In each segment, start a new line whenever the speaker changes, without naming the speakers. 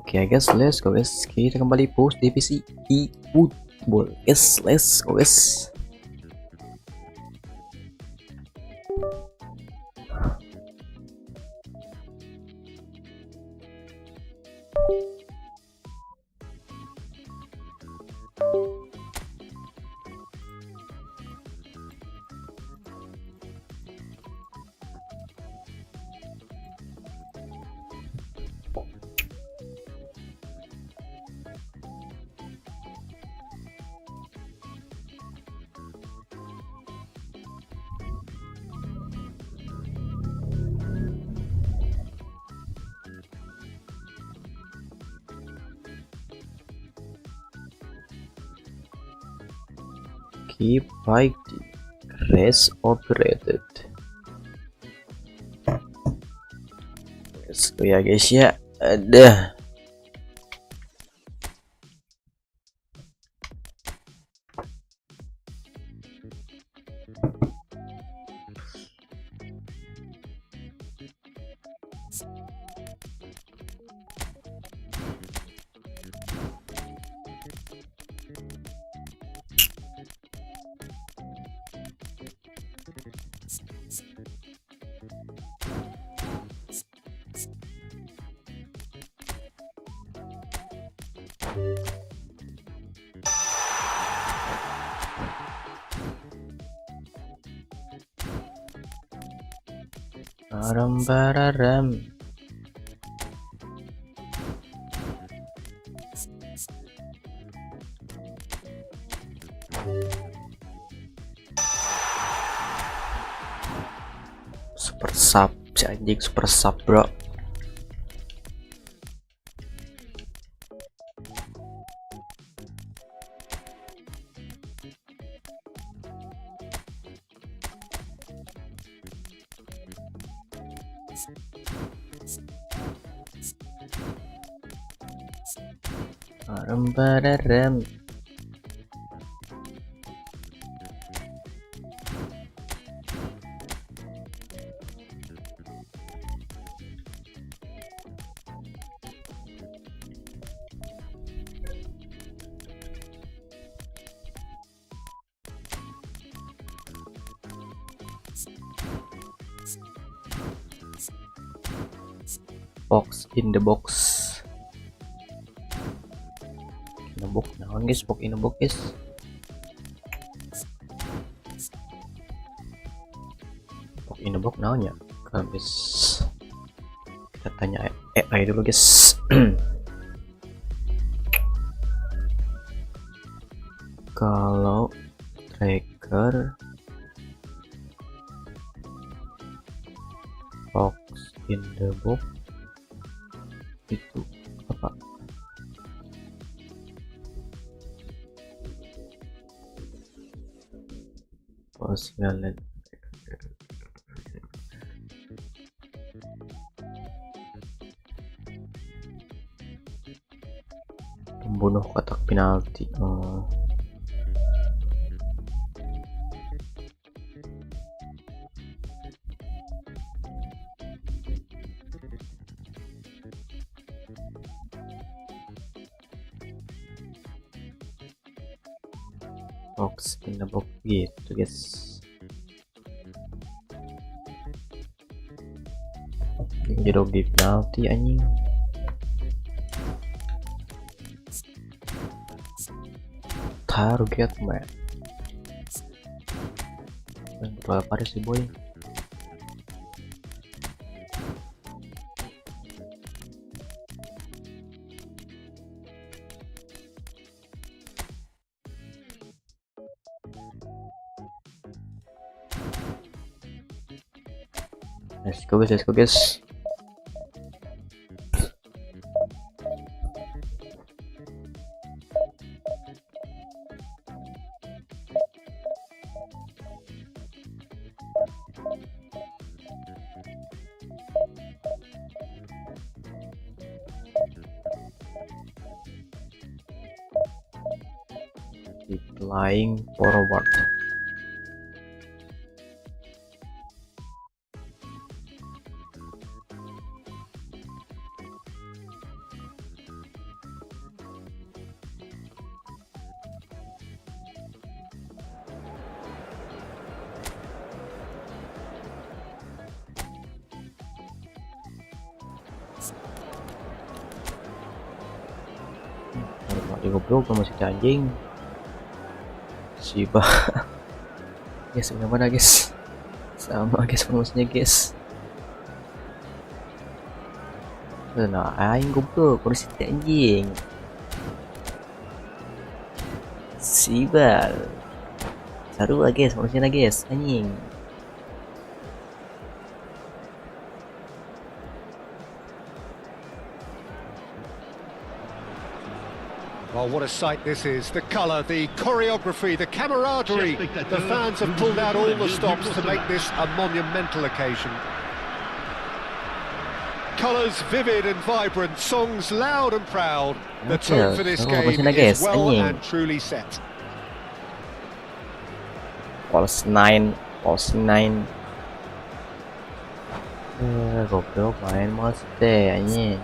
Oke guys, let's go guys. Kita kembali post divisi eFootball. Guys, let's go guys. Pagi race operated. Let's go ya guys ya. Ada Bararam. Super sub, anjing super sub bro. Bararam. Box in the box. In the box, naon guys, box in the box guys. Box in the box naon ya? Guys, kita tanya AI dulu guys. Kalau tracker box in the box itu apa? Posgalet pembunuh kotak penalti. Box in the box gitu guys. Jeruk di penalti anjing. Target man. Berapa sih boy? Let's go guys, let's go guys. Keep flying forward. goblok masih anjing. Shiba. Guys, udah mana guys? Sama guys promosinya guys. Nah, aing goblok, kursi anjing. Shiba. Seru lah guys, promosinya guys, anjing.
Oh, what a sight this is. The colour, the choreography, the camaraderie. The fans have pulled out all the stops to make this a monumental occasion. Colours vivid and vibrant, songs loud and proud. The tone for this game is well and truly set.
False 9. Goblok main mas deh anjing.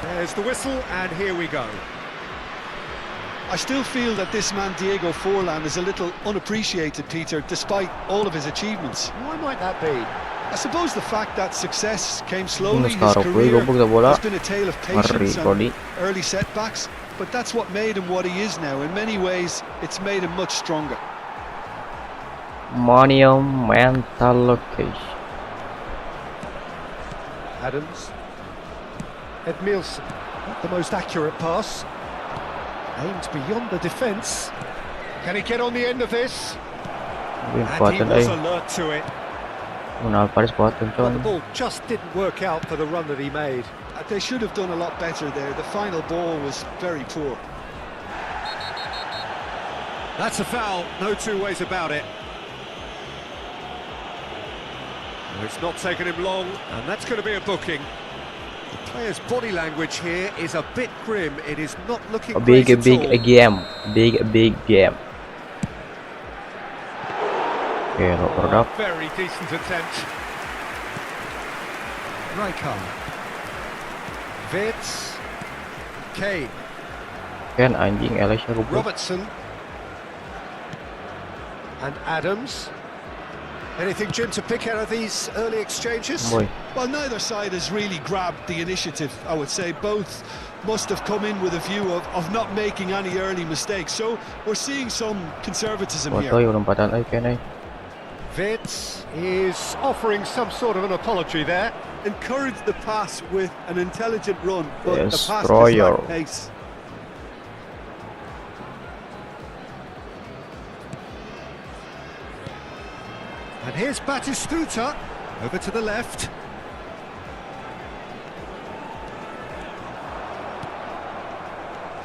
There's the whistle, and here we go.
I still feel that this man Diego Forlan is a little unappreciated, Peter, despite all of his achievements.
Why might that be?
I suppose the fact that success came slowly, his career has been a tale of patience and early setbacks, but that's what made him what he is now. In many ways, it's made him much stronger.
Monumental location.
Adams. Edmilson, not the most accurate pass. Aimed beyond the defence. Can he get on the end of this? And he was alert to it. But the ball just didn't work out for the run that he made.
They should have done a lot better there. The final ball was very poor.
That's a foul, no two ways about it. It's not taken him long, and that's going to be a booking. The player's body language here is a bit grim. It is not looking great at all.
Big game. Okay, no product.
Very decent attempt. Rijkaard. Vitz. Kane.
Kan anjing Elisha goblok.
Robertson. And Adams. Anything, Jim, to pick out of these early exchanges?
Boy.
Well, neither side has really grabbed the initiative, I would say. Both must have come in with a view of not making any early mistakes. So we're seeing some conservatism here.
Vitz is offering some sort of an apology there.
Encouraged the pass with an intelligent run, but the pass just lacked pace.
And here's Batistuta, over to the left.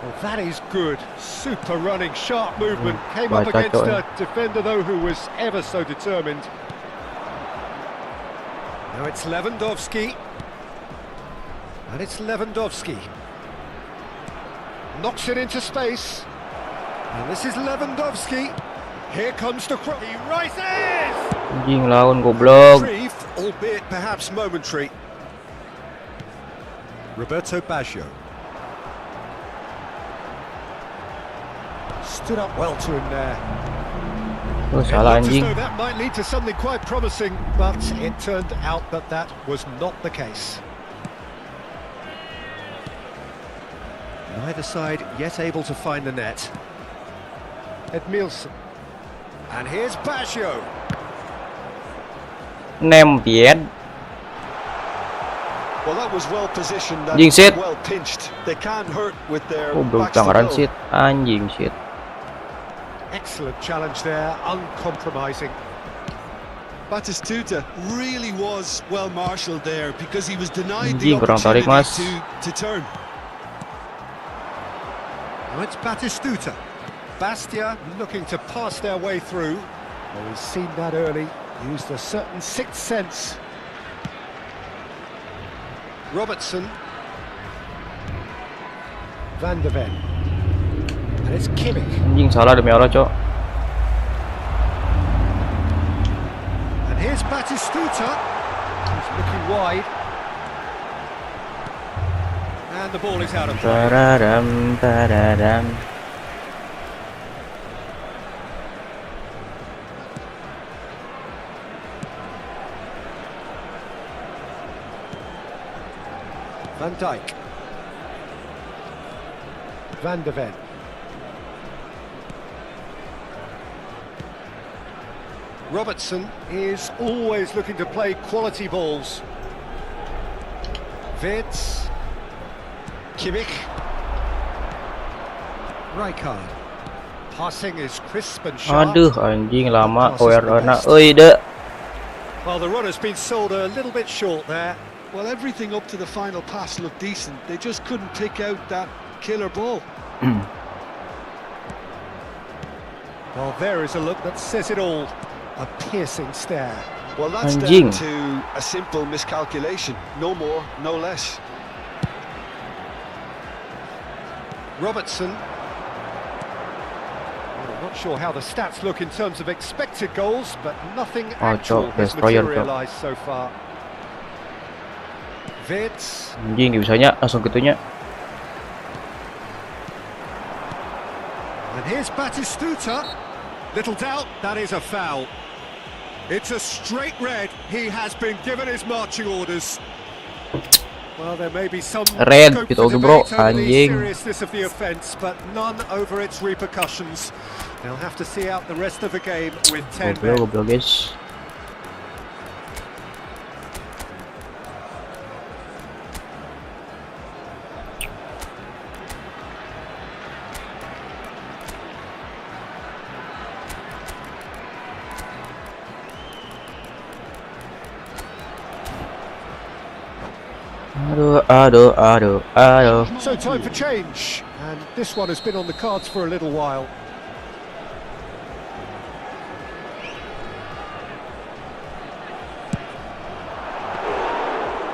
Well, that is good. Super running, sharp movement. Came up against a defender, though, who was ever so determined. Now it's Lewandowski. And it's Lewandowski. Knocks it into space. And this is Lewandowski. Here comes the cross. He rises!
Anjing lawan goblok.
Albeit perhaps momentary. Roberto Baggio. Stood up well to him there.
Salah anjing.
That might lead to something quite promising, but it turned out that that was not the case. Neither side yet able to find the net. Edmilson. And here's Baggio.
Nempien.
Well, that was well positioned and well pinched. They can't hurt with their backs to goal.
Anjing shit.
Excellent challenge there, uncompromising.
Batistuta really was well marshalled there because he was denied the opportunity to turn.
Now it's Batistuta. Bastia looking to pass their way through. Well, we've seen that early. Used a certain sixth sense. Robertson. Van de Ven. And it's Kimmich.
Anjing salah demi Allah, Cok.
And here's Batistuta. He's looking wide. And the ball is out of play.
Tararam, tararam.
Van Dijk. Van de Ven. Robertson is always looking to play quality balls. Wirtz. Kimmich. Rijkaard. Passing is crisp and sharp.
Aduh, anjing lama OR-na. Euy, dek.
Well, the run has been sold a little bit short there.
Well, everything up to the final pass looked decent. They just couldn't pick out that killer ball.
Well, there is a look that says it all. A piercing stare.
Well, that's
Anjing.
down to a simple miscalculation. No more, no less.
Robertson. Well, I'm not sure how the stats look in terms of expected goals, but nothing actual
Cok,
has
destroyer, Cok.
materialised so far. Wirtz.
Anjing, bisanya langsung gitunya.
And here's Batistuta. Little doubt, that is a foul. It's a straight red. He has been given his marching orders. Well, there may be some
Red,
scope
gitu
for
oke, bro.
debate over the
Anjing.
seriousness of the offence, but none over its repercussions. They'll have to see out the rest of the game with 10 men.
Goblok, guys. Aduh.
So time for change, and this one has been on the cards for a little while.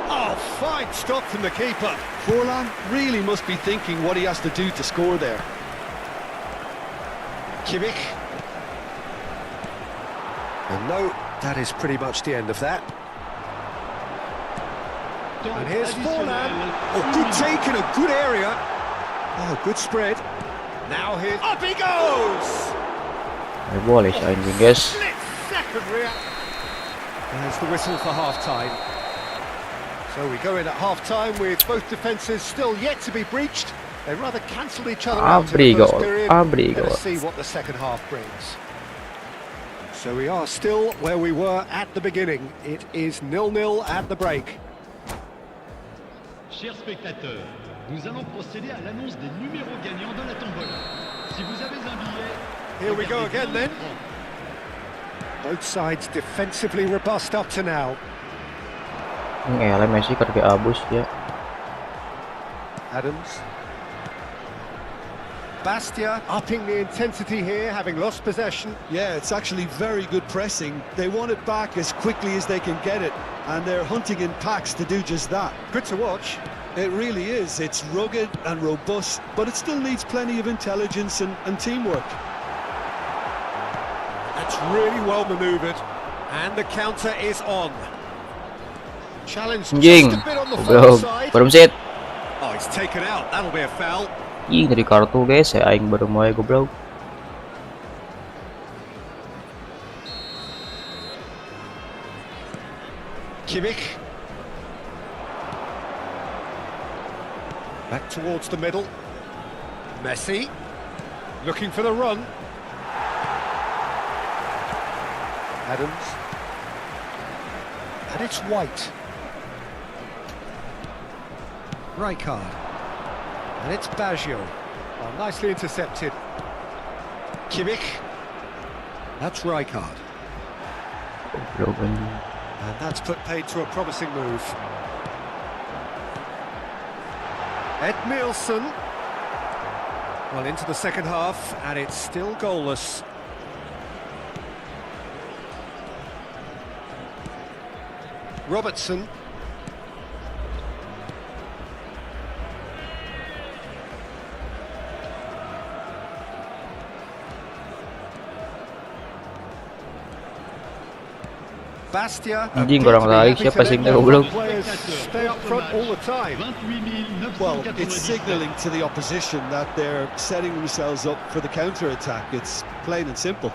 Oh, fine stop from the keeper.
Forlan really must be thinking what he has to do to score there.
Kimmich. And no, that is pretty much the end of that. And here's Forlan. Oh, good take in a good area. Oh, good spread. Now here, up he goes!
Boleh anjing, guys.
Split second reaction. There's the whistle for half-time. So we go in at half-time with both defences still yet to be breached. They rather cancelled each other out in the first period. Let's see what the second half brings. So we are still where we were at the beginning. It is 0-0 at the break.
Chers spectateurs, nous allons procéder à l'annonce des numéros gagnants de la tombola. Si vous avez un billet,
Here we go again then. Both sides defensively robust up to now.
Ini Messi kerja abus ya.
Adams. Bastia upping the intensity here, having lost possession.
Yeah, it's actually very good pressing. They want it back as quickly as they can get it, and they're hunting in packs to do just that.
Good to watch.
It really is. It's rugged and robust, but it still needs plenty of intelligence and teamwork.
That's really well manoeuvred, and the counter is on. Challenge just
Anjing.
a bit on the far
Goblok.
side.
Baru set.
Oh, it's taken out. That'll be a foul.
Anjing dari kartu, guys. Saya aing baru mulai goblok.
Kimmich. Back towards the middle. Messi. Looking for the run. Adams. And it's White. Rijkaard. And it's Baggio. Oh, nicely intercepted. Kimmich. That's Rijkaard.
Goblok anjing.
And that's put paid to a promising move. Edmilson. Well, into the second half, and it's still goalless. Robertson. Bastia.
Anjing kurang tarik siapa sih goblok.
Players stay up front all the time.
Well, it's signalling to the opposition that they're setting themselves up for the counter-attack. It's plain and simple.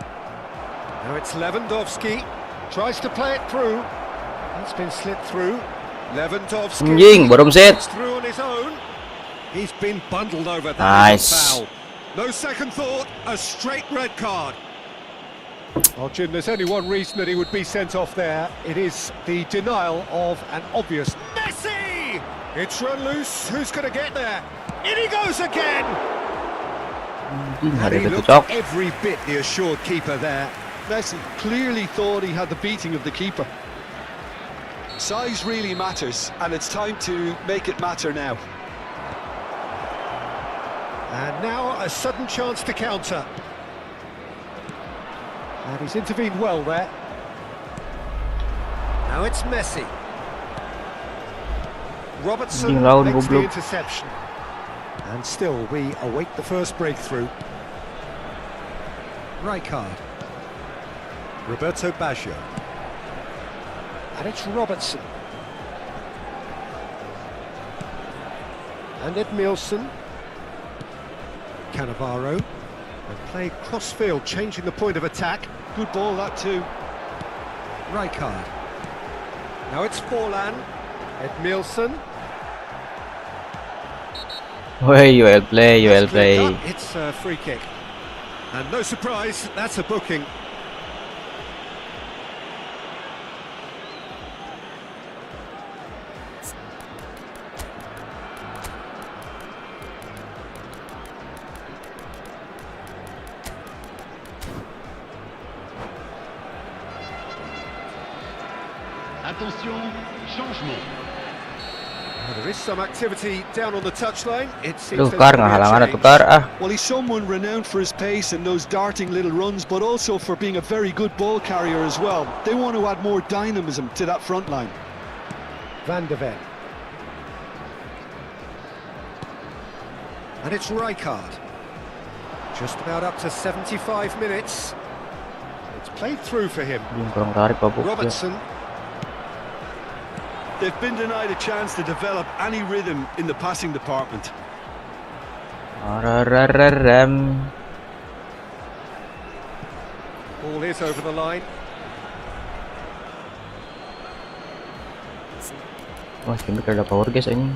Now it's Lewandowski. Tries to play it through. It's been slipped through. Lewandowski.
Anjing, bottom set.
Through on his own. He's been bundled over.
Nice.
Foul. No second thought. A straight red card. Oh, Jim, there's only one reason that he would be sent off there. It is the denial of an obvious Messi! It's run loose. Who's going to get there? In he goes again! And he looked every bit the assured keeper there.
Messi clearly thought he had the beating of the keeper. Size really matters, and it's time to make it matter now.
And now a sudden chance to counter. And he's intervened well there. Now it's Messi. Robertson makes the interception. And still we await the first breakthrough. Rijkaard. Roberto Baggio. And it's Robertson. And Edmilson. Cannavaro. And played cross-field, changing the point of attack.
Good ball, that too.
Rijkaard. Now it's Forlan. Edmilson.
Hey, well play, well play.
It's a free kick. And no surprise, that's a booking.
Attention, changement.
There is some activity down on the touchline. It seems
Tukar ngehalangan tukar ah.
Well, he's someone renowned for his pace and those darting little runs, but also for being a very good ball carrier as well. They want to add more dynamism to that front line.
Van de Ven. And it's Rijkaard. Just about up to 75 minutes. It's played through for him. Robertson.
They've been denied a chance to develop any rhythm in the passing department.
Ball is over the line.
Wah, ini ada power guys ini.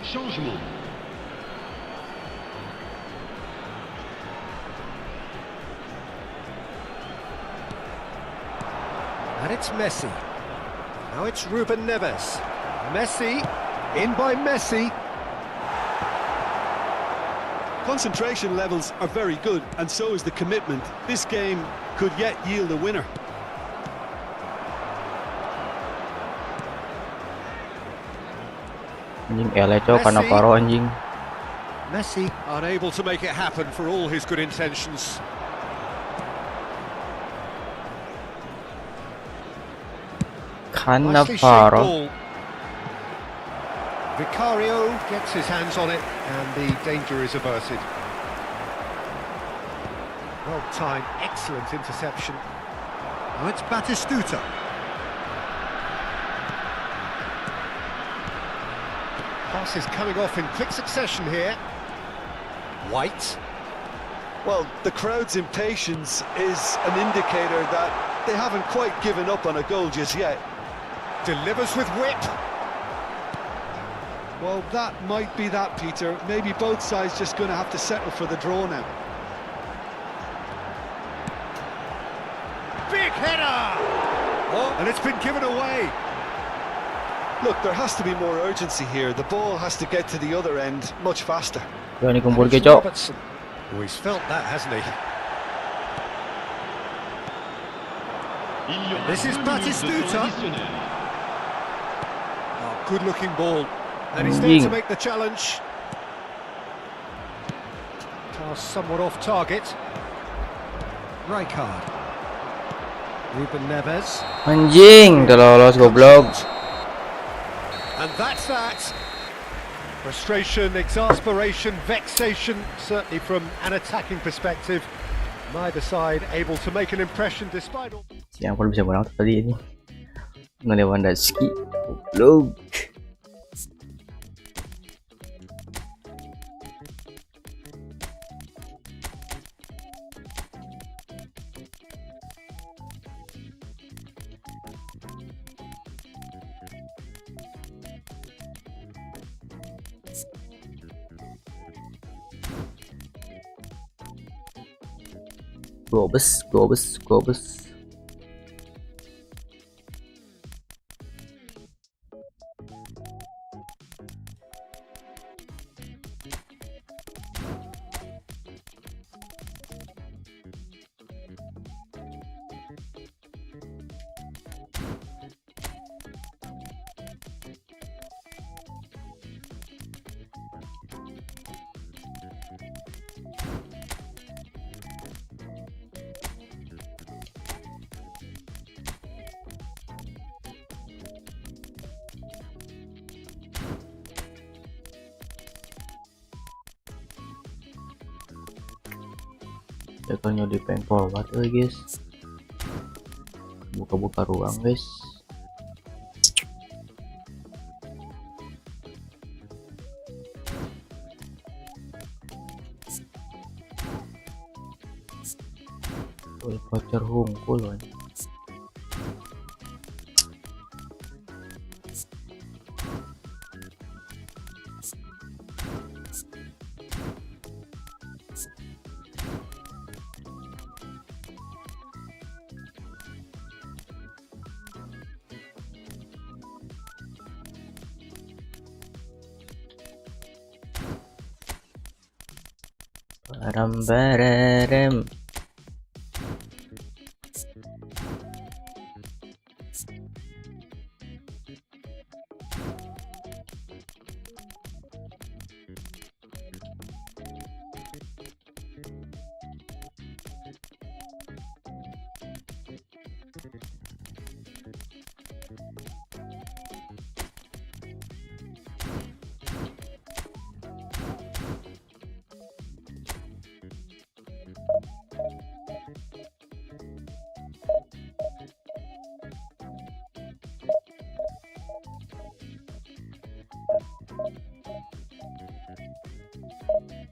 Changement.
And it's Messi. Now it's Ruben Neves. Messi, in by Messi.
Concentration levels are very good, and so is the commitment. This game could yet yield a winner.
Anjing Eleco karena paro anjing.
Messi unable to make it happen for all his good intentions.
Cannavaro.
Vicario gets his hands on it and the danger is averted. Well timed, excellent interception. Now it's Batistuta. Pass is coming off in quick succession here. White.
Well, the crowd's impatience is an indicator that they haven't quite given up on a goal just yet.
Delivers with whip.
Well, that might be that, Peter. Maybe both sides just going to have to settle for the draw now.
Big header! Oh, and it's been given away.
Look, there has to be more urgency here. The ball has to get to the other end much faster.
Robertson. Oh, he's felt that, hasn't he? This is Batistuta. Oh, good-looking ball. And he's there to make the challenge. Pass somewhat off target. Rijkaard. Ruben Neves.
Anjing, udah lolos goblok.
And that's that. Frustration, exasperation, vexation, certainly from an attacking perspective. Neither side able to make an impression despite all.
Yang perlu bisa menang tadi ini. Lewandowski. Goblok. Gobes. Tekannya di pen forward guys, buka ruang guys. Pacar hungkul kan. Barem.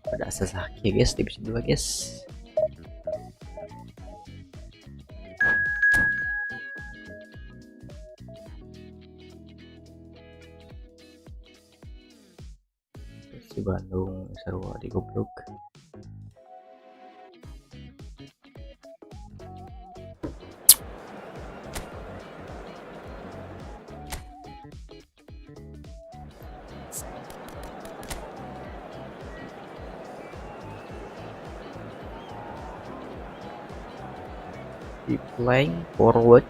Pada Sasaki guys, divisi 2 guys. Si Bandung seru di goblok. Playing forward.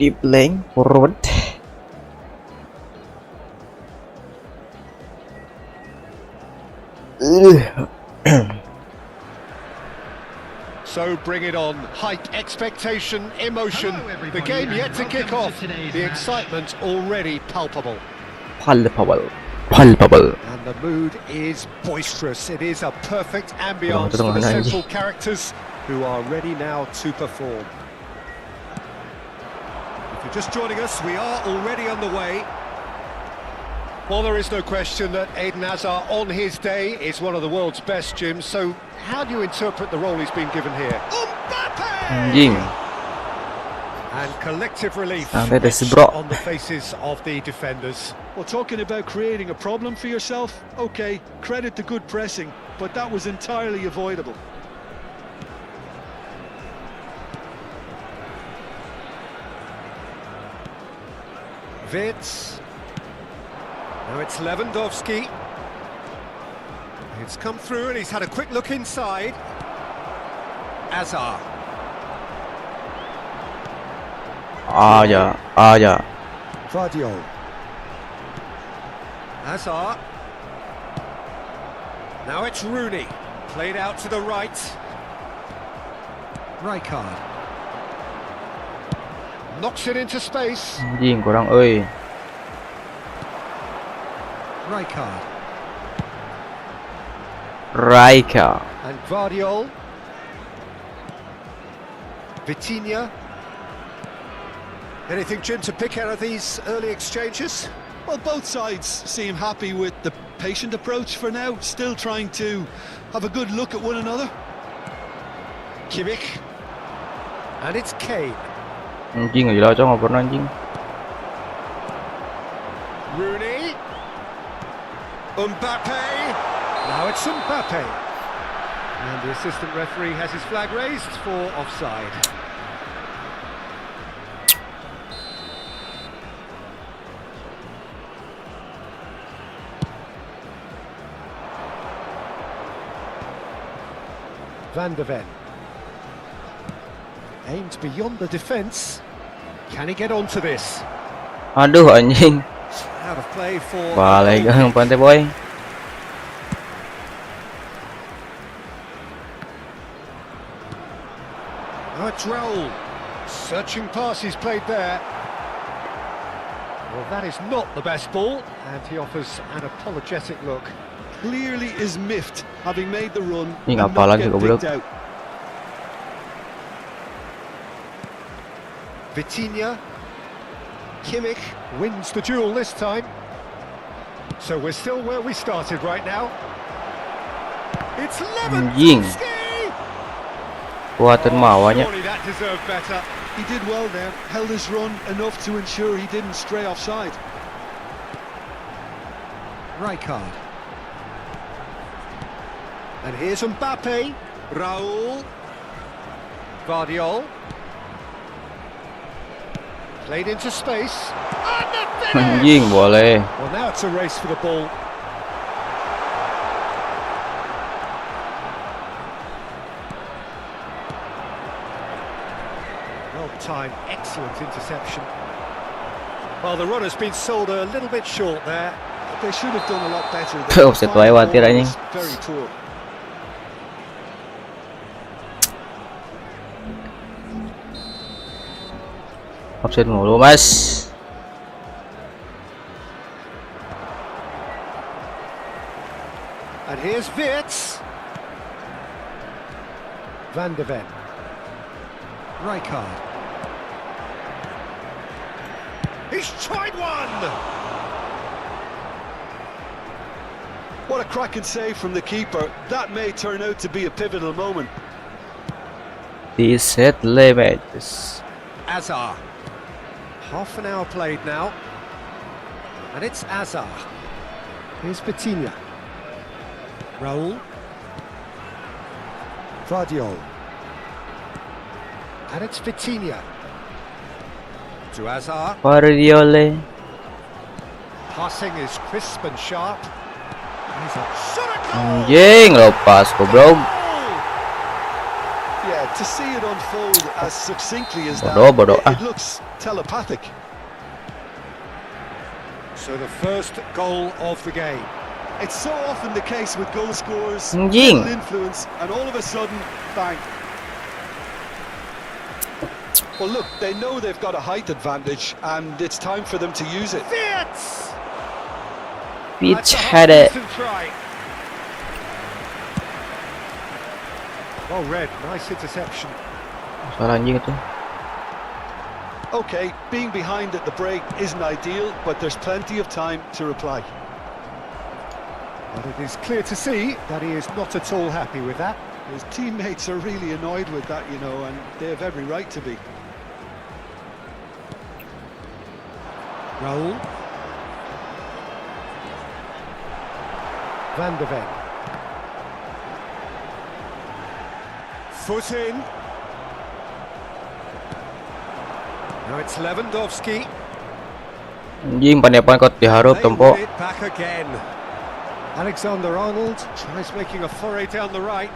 Deep lane forward.
So bring it on. Hype, expectation, emotion.
Hello,
The game
everybody,
yet to
and
kick
welcome
off.
to today's
The
match.
excitement already palpable.
Palpable.
And the mood is boisterous. It is a perfect ambience for the central characters who are ready now to perform. If you're just joining us, we are already on the way. Well, there is no question that Eden Hazard on his day is one of the world's best, Jim. So how do you interpret the role he's been given here?
Anjing.
And collective relief
Sampai bro.
on the faces of the defenders.
Well, talking about creating a problem for yourself, okay, credit the good pressing, but that was entirely avoidable.
Wits. Now it's Lewandowski. It's come through and he's had a quick look inside. Azar.
Aja.
Vardiol. Azar. Now it's Rooney. Played out to the right. Rijkaard. Knocks it into space.
Anjing kurang euy.
Rijkaard. And Vardiol. Vitinha. Anything, Jim, to pick out of these early exchanges?
Well, both sides seem happy with the patient approach for now, still trying to have a good look at one another.
Kimmich. And it's Kane.
Anjing gila cok ngobrol anjing.
Rooney. Mbappe. Now it's Mbappe. And the assistant referee has his flag raised for offside. Van de Ven. Aimed beyond the defence. Can he get onto this?
Aduh anjing.
Out of play for...
Balik ke pantai boy.
Now it's Raul. Searching pass he's played there. Well, that is not the best ball. And he offers an apologetic look.
Clearly is miffed, having made the run
Ini
and
ngapalan
not
sih
get
goblok.
picked out.
Vitinha. Kimmich wins the duel this time. So we're still where we started right now. It's Lewandowski!
Kuatan mawanya.
Surely that deserved better.
He did well there, held his run enough to ensure he didn't stray offside.
Rijkaard. And here's Mbappe. Raul. Vardiol. Played into space. And the finish!
Anjing boleh.
Well, now it's a race for the ball. Well-timed, excellent interception. Well, the run has been sold a little bit short there.
They should have done a lot better.
Offset wae watir anjing.
Very poor.
Offset mulu mas.
And here's Wirtz. Van de Ven. Rijkaard. He's tried one!
What a cracking save from the keeper. That may turn out to be a pivotal moment.
Di set limits.
Azar. Half an hour played now. And it's Azar. Here's Vitinha. Raul. Vardiol. And it's Vitinha. To Azar.
Vardiole.
Passing is crisp and sharp. He's a shot at goal!
Anjing lepas goblok.
Yeah, to see it unfold as succinctly as that,
Bodoh.
it looks telepathic.
So the first goal of the game.
It's so often the case with goal scorers,
Anjing.
little influence, and all of a sudden, bang. Well, look, they know they've got a height advantage, and it's time for them to use it.
Wirtz!
Pitch had it.
Try. Well read, nice interception.
Salah anjing itu.
Okay, being behind at the break isn't ideal, but there's plenty of time to reply.
But it is clear to see that he is not at all happy with that.
His teammates are really annoyed with that, you know, and they have every right to be.
Raul. Van de Ven. Foot in. Now it's Lewandowski.
Anjing pandai kot diharap
They
tempo.
win it back again. Alexander-Arnold tries making a foray down the right.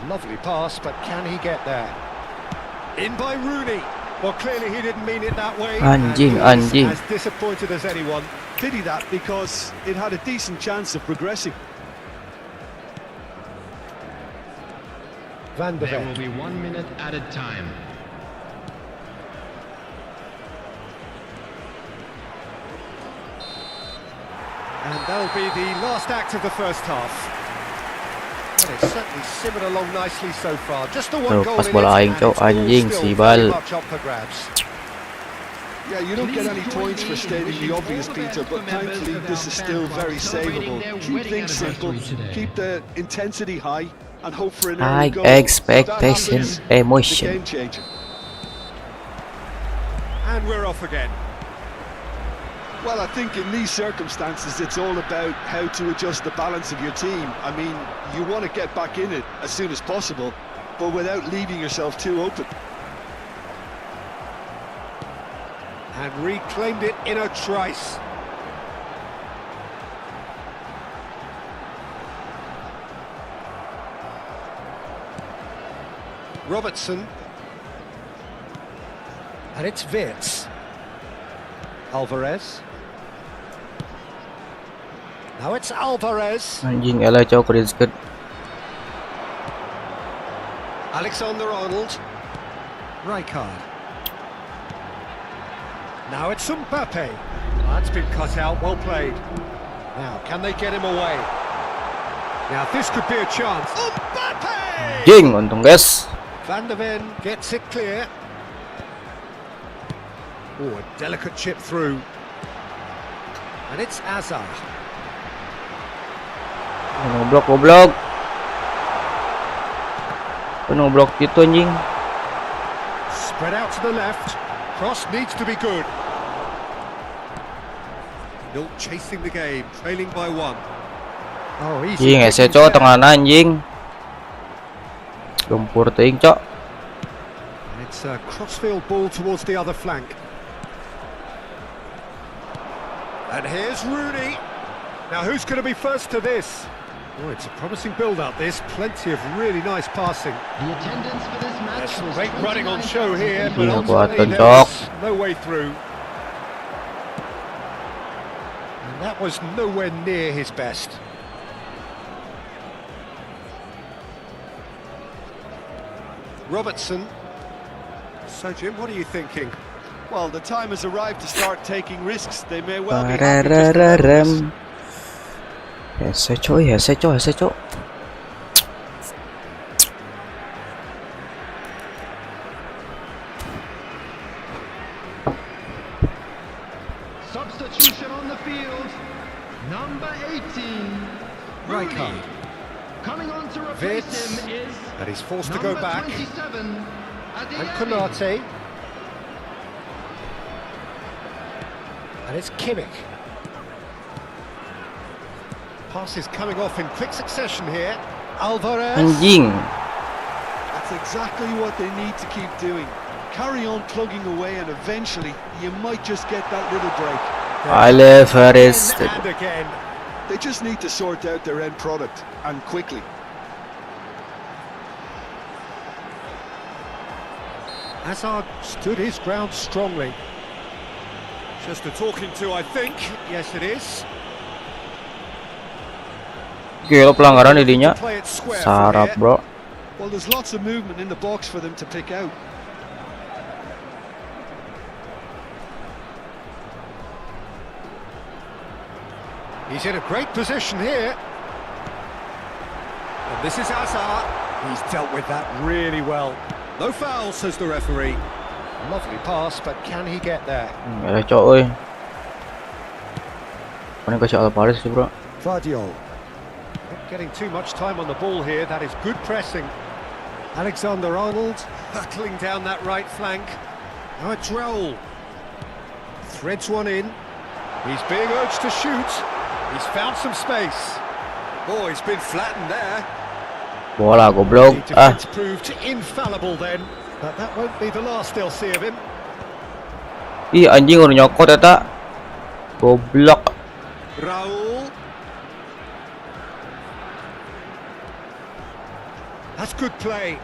Lovely pass, but can he get there? In by Rooney. Well, clearly he didn't mean it that way.
Anjing,
and he's
anjing.
as disappointed as anyone.
Pity that, because it had a decent chance of progressing.
Van de
There
Ven.
will be 1 minute added time.
And that'll be the last act of the first half. Well, it's certainly simmered along nicely so far. Just the one goal
Pas
in
bola
it,
aing,
and
cok.
it's all
Anjing,
still
si
very
bal.
much up for grabs.
Yeah, you don't get any points for stating the obvious, Peter, but thankfully this is still very savable. Keep things simple, keep the intensity high, and hope for an early
High
goal. If that
expectation,
happens, it's a
emotion.
game changer.
And we're off again.
Well, I think in these circumstances it's all about how to adjust the balance of your team. I mean, you want to get back in it as soon as possible, but without leaving yourself too open.
And reclaimed it in a trice. Robertson. And it's Wirtz. Alvarez. Now it's Alvarez.
Anjing elah cok risket.
Alexander-Arnold. Rijkaard. Now it's Mbappe. That's been cut out, well played. Now, can they get him away? Now, this could be a chance. Mbappe!
Jing, untung guys.
Van de Ven gets it clear. Oh, a delicate chip through. And it's Hazard.
Goblok. Penuh blok itu anjing.
Spread out to the left. Cross needs to be good. Still chasing the game, trailing by one. Oh, easy.
Jing, ese cok tengah anjing. Lumpur ting cok.
It's a crossfield ball towards the other flank. And here's Rooney. Now who's going to be first to this? Oh, it's a promising build-up, this. Plenty of really nice passing.
The attendance for this match
There's some
was
great running on show here, but
Iya,
ultimately
buatan,
there
Cok.
was no way through. And that was nowhere near his best. Robertson. So, Jim, what are you thinking?
Well, the time has arrived to start taking risks. They may well be happy just to let this.
Ese cok.
substitution on the field. Number 18, Rooney.
Rijkaard.
Coming on to replace
Wirtz.
him is
And he's forced to go
number
back.
27,
And
Adeyemi.
Konate. And it's Kimmich. Passes coming off in quick succession here. Alvarez.
Anjing.
That's exactly what they need to keep doing. Carry on plugging away, and eventually you might just get that little break.
Alvarez.
And again.
They just need to sort out their end product, and quickly.
Hazard stood his ground strongly. Just a talking to, I think. Yes, it is.
Gila pelanggaran didinya.
Play it square from
Sarap
here.
bro.
Well, there's lots of movement in the box for them to pick out.
He's in a great position here. And this is Hazard. He's dealt with that really well. No foul, says the referee. Lovely pass, but can he get there?
Elah cok oi. Mana kasih Alvarez sih bro.
Vardiol. Not getting too much time on the ball here. That is good pressing. Alexander-Arnold hurtling down that right flank. Now it's Raul. Threads one in. He's being urged to shoot. He's found some space. Oh, he's been flattened there.
Bola goblok.
The defence proved infallible then. But that won't be the last they'll see of him.
Ih anjing udah nyokot eta. Goblok.
Raul. That's good play.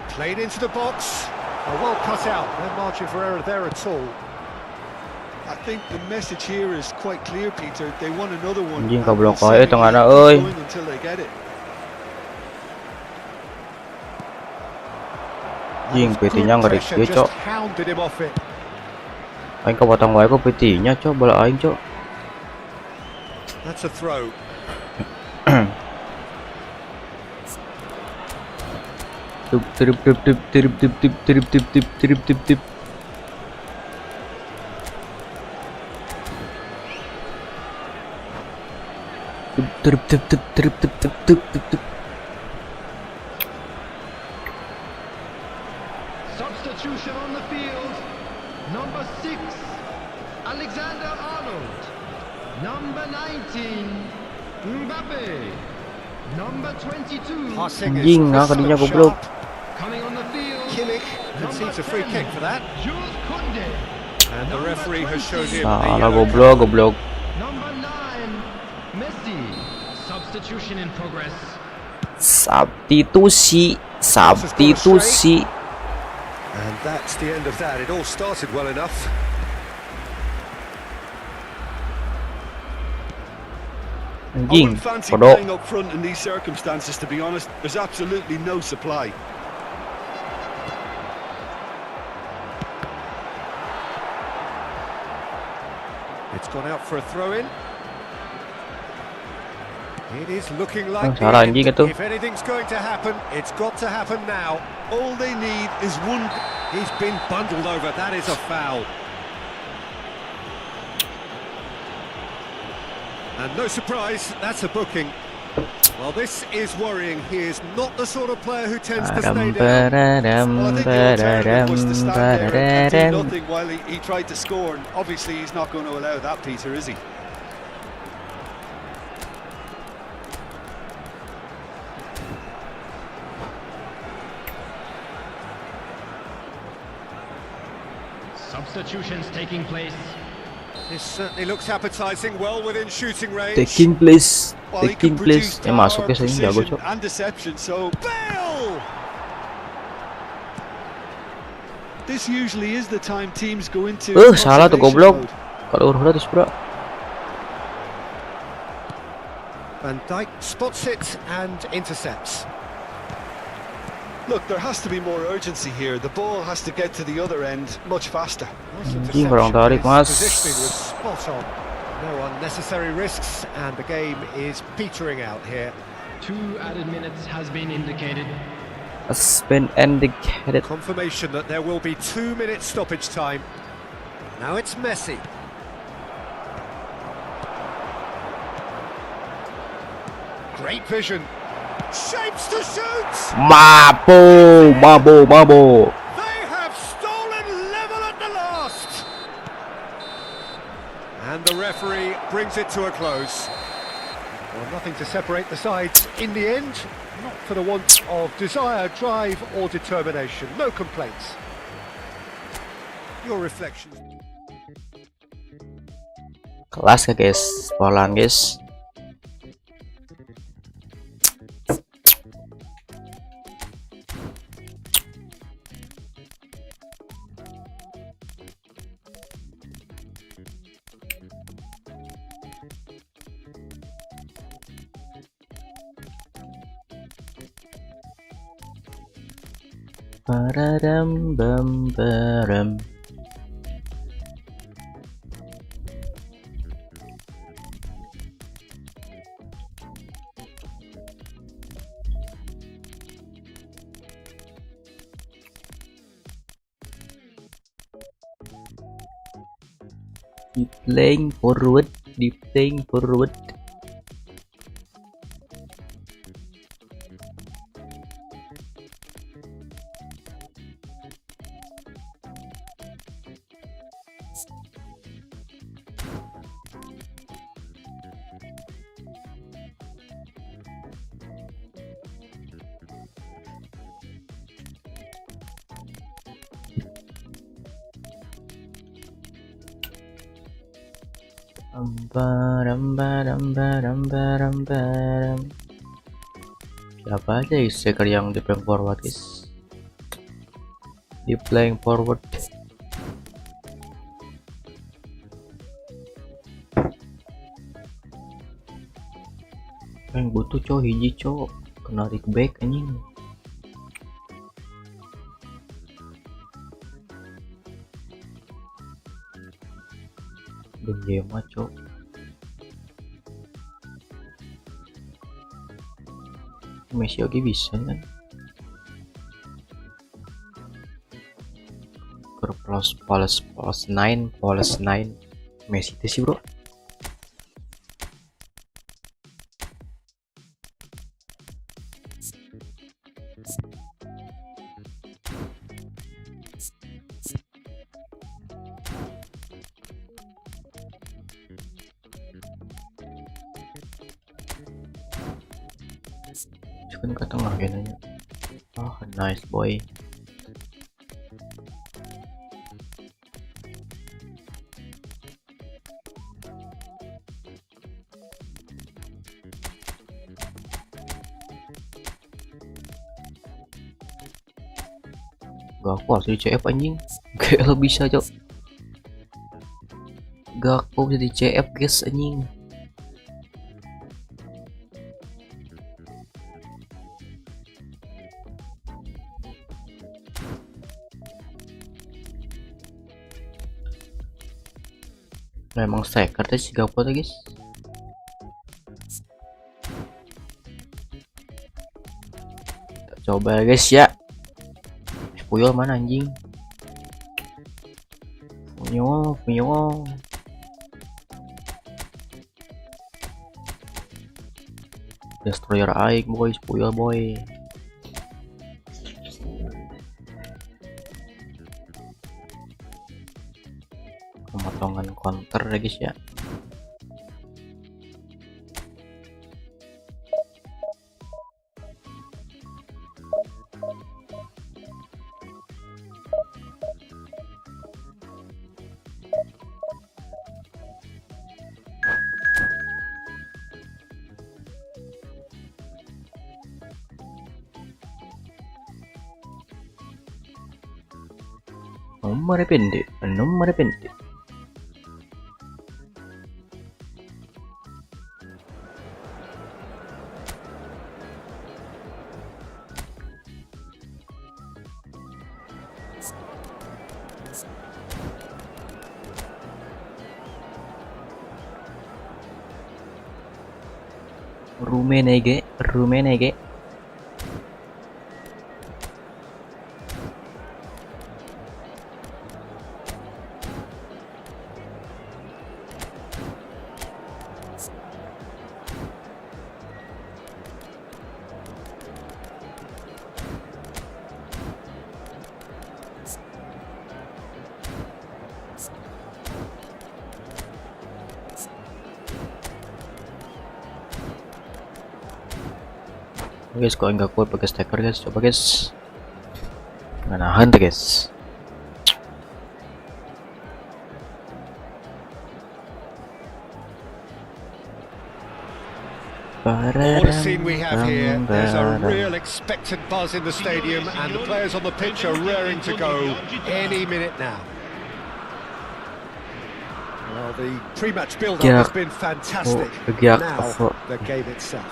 Played into the box. Oh, well cut out. No margin for error there at all.
I think the message here is quite clear, Peter. They want another one.
Anjing
and
goblok
they'll
aja
seemingly
tengah
keep
euy.
going until they get it.
Anjing PT-nya
Good
enggak
pressure,
dia, Cok.
just hounded him off it.
Aing kepotong wae kok PT-nya, Cok. Bola aing, Cok.
That's a throw.
Tup trip trip trip trip trip trip trip trip trip trip trip trip. Trip trip trip trip trip trip trip trip trip.
Substitution on the field. Number 6, Alexander Arnold. Number 19, Mbappe. Number 22,
Passing is
Anjing,
crisp
kadinya
and
goblok.
sharp.
coming on the field.
Kimmich concedes a free kick for that.
Jules Koundé.
And the referee has shown him a
Salah
yellow
goblok,
card.
goblok.
Number 9, Messi. Substitution in progress.
Substitusi, substitusi.
And that's the end of that. It all started well enough.
I
Anjing,
wouldn't fancy
kodok.
playing up front in these circumstances, to be honest. There's absolutely no supply.
It's gone out for a throw-in. It is looking like the
salah
end.
anjing itu.
If anything's going to happen, it's got to happen now.
All they need is one.
He's been bundled over. That is a foul. And no surprise, that's a booking. Well, this is worrying. He is not the sort of player who tends to stay down.
Well, I think the alternative was to stand there and do nothing while he tried to score. And obviously, he's not going to allow that, Peter, is he?
Substitutions taking place.
This certainly looks appetizing, well within shooting range.
Taking place,
Well, he
taking
can
place.
produce
Masuk
power,
ya sini jago,
precision
Cok.
and deception. So
Bale!
this usually is the time teams go into
Salah tuh
conservation
goblok.
mode.
Kalau udah terus, Bro.
Van Dijk spots it and intercepts.
Look, there has to be more urgency here. The ball has to get to the other end much faster.
Anjing, kurang tarik, Mas.
Positioning was spot on. No unnecessary risks, and the game is petering out here.
2 added minutes has been indicated.
Has been indicated.
Confirmation that there will be 2 minutes stoppage time. Now it's Messi. Great vision. Shapes to shoot!
Mabo, mabo, mabo.
They have stolen level at the last! And the referee brings it to a close. Well, nothing to separate the sides in the end. Not for the want of desire, drive or determination. No complaints. Your reflections.
Kelas ya guys, bolaan guys. Baradam bam baram. Playing forward, playing forward. Siapa aja striker yang di playing forward guys? Di playing forward yang butuh cowok hiji cowok kenarik back anjing. Benzema cowok. Messi oke bisa kan? Plus 9 Messi itu sih bro. Cuman ke tengah kayaknya. Oh nice boy. Gak aku harus di CF anjing. Gak bisa cok. Gak aku bisa di CF guys anjing. Nah, emang striker teh si gapo teh guys. Kita coba guys ya. Puyol mana anjing? Puyol. Destroyer aik boys, puyol boy. Pemotongan counter ya guys ya. Nomor pendek. Rumenege. Guys, kalau nggak kuat pakai stacker guys, coba guys. Nggak nahan tuh guys.
What a scene we have here. There's a real expectant buzz in the stadium and the players on the pitch are raring to go any minute now. Well, the pre-match build-up has been fantastic. Now, the game itself.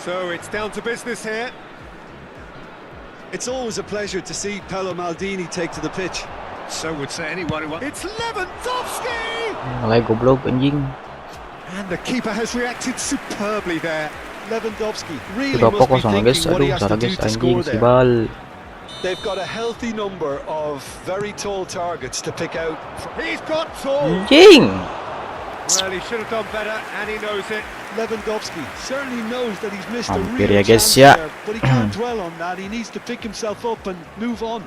So it's down to business here.
It's always a pleasure to see Paolo Maldini take to the pitch.
So would say anyone who wants. It's Lewandowski!
Mulai goblok anjing.
And the keeper has reacted superbly there.
Lewandowski really must be thinking what he has to do to score there. They've got a healthy number of very tall targets to pick out.
He's got tall!
Anjing!
Well, he should have done better, and he knows it.
Lewandowski certainly knows that he's missed a
Hampir
real
ya guys
chance
ya.
there, but he can't dwell on that. He needs to pick himself up and move on.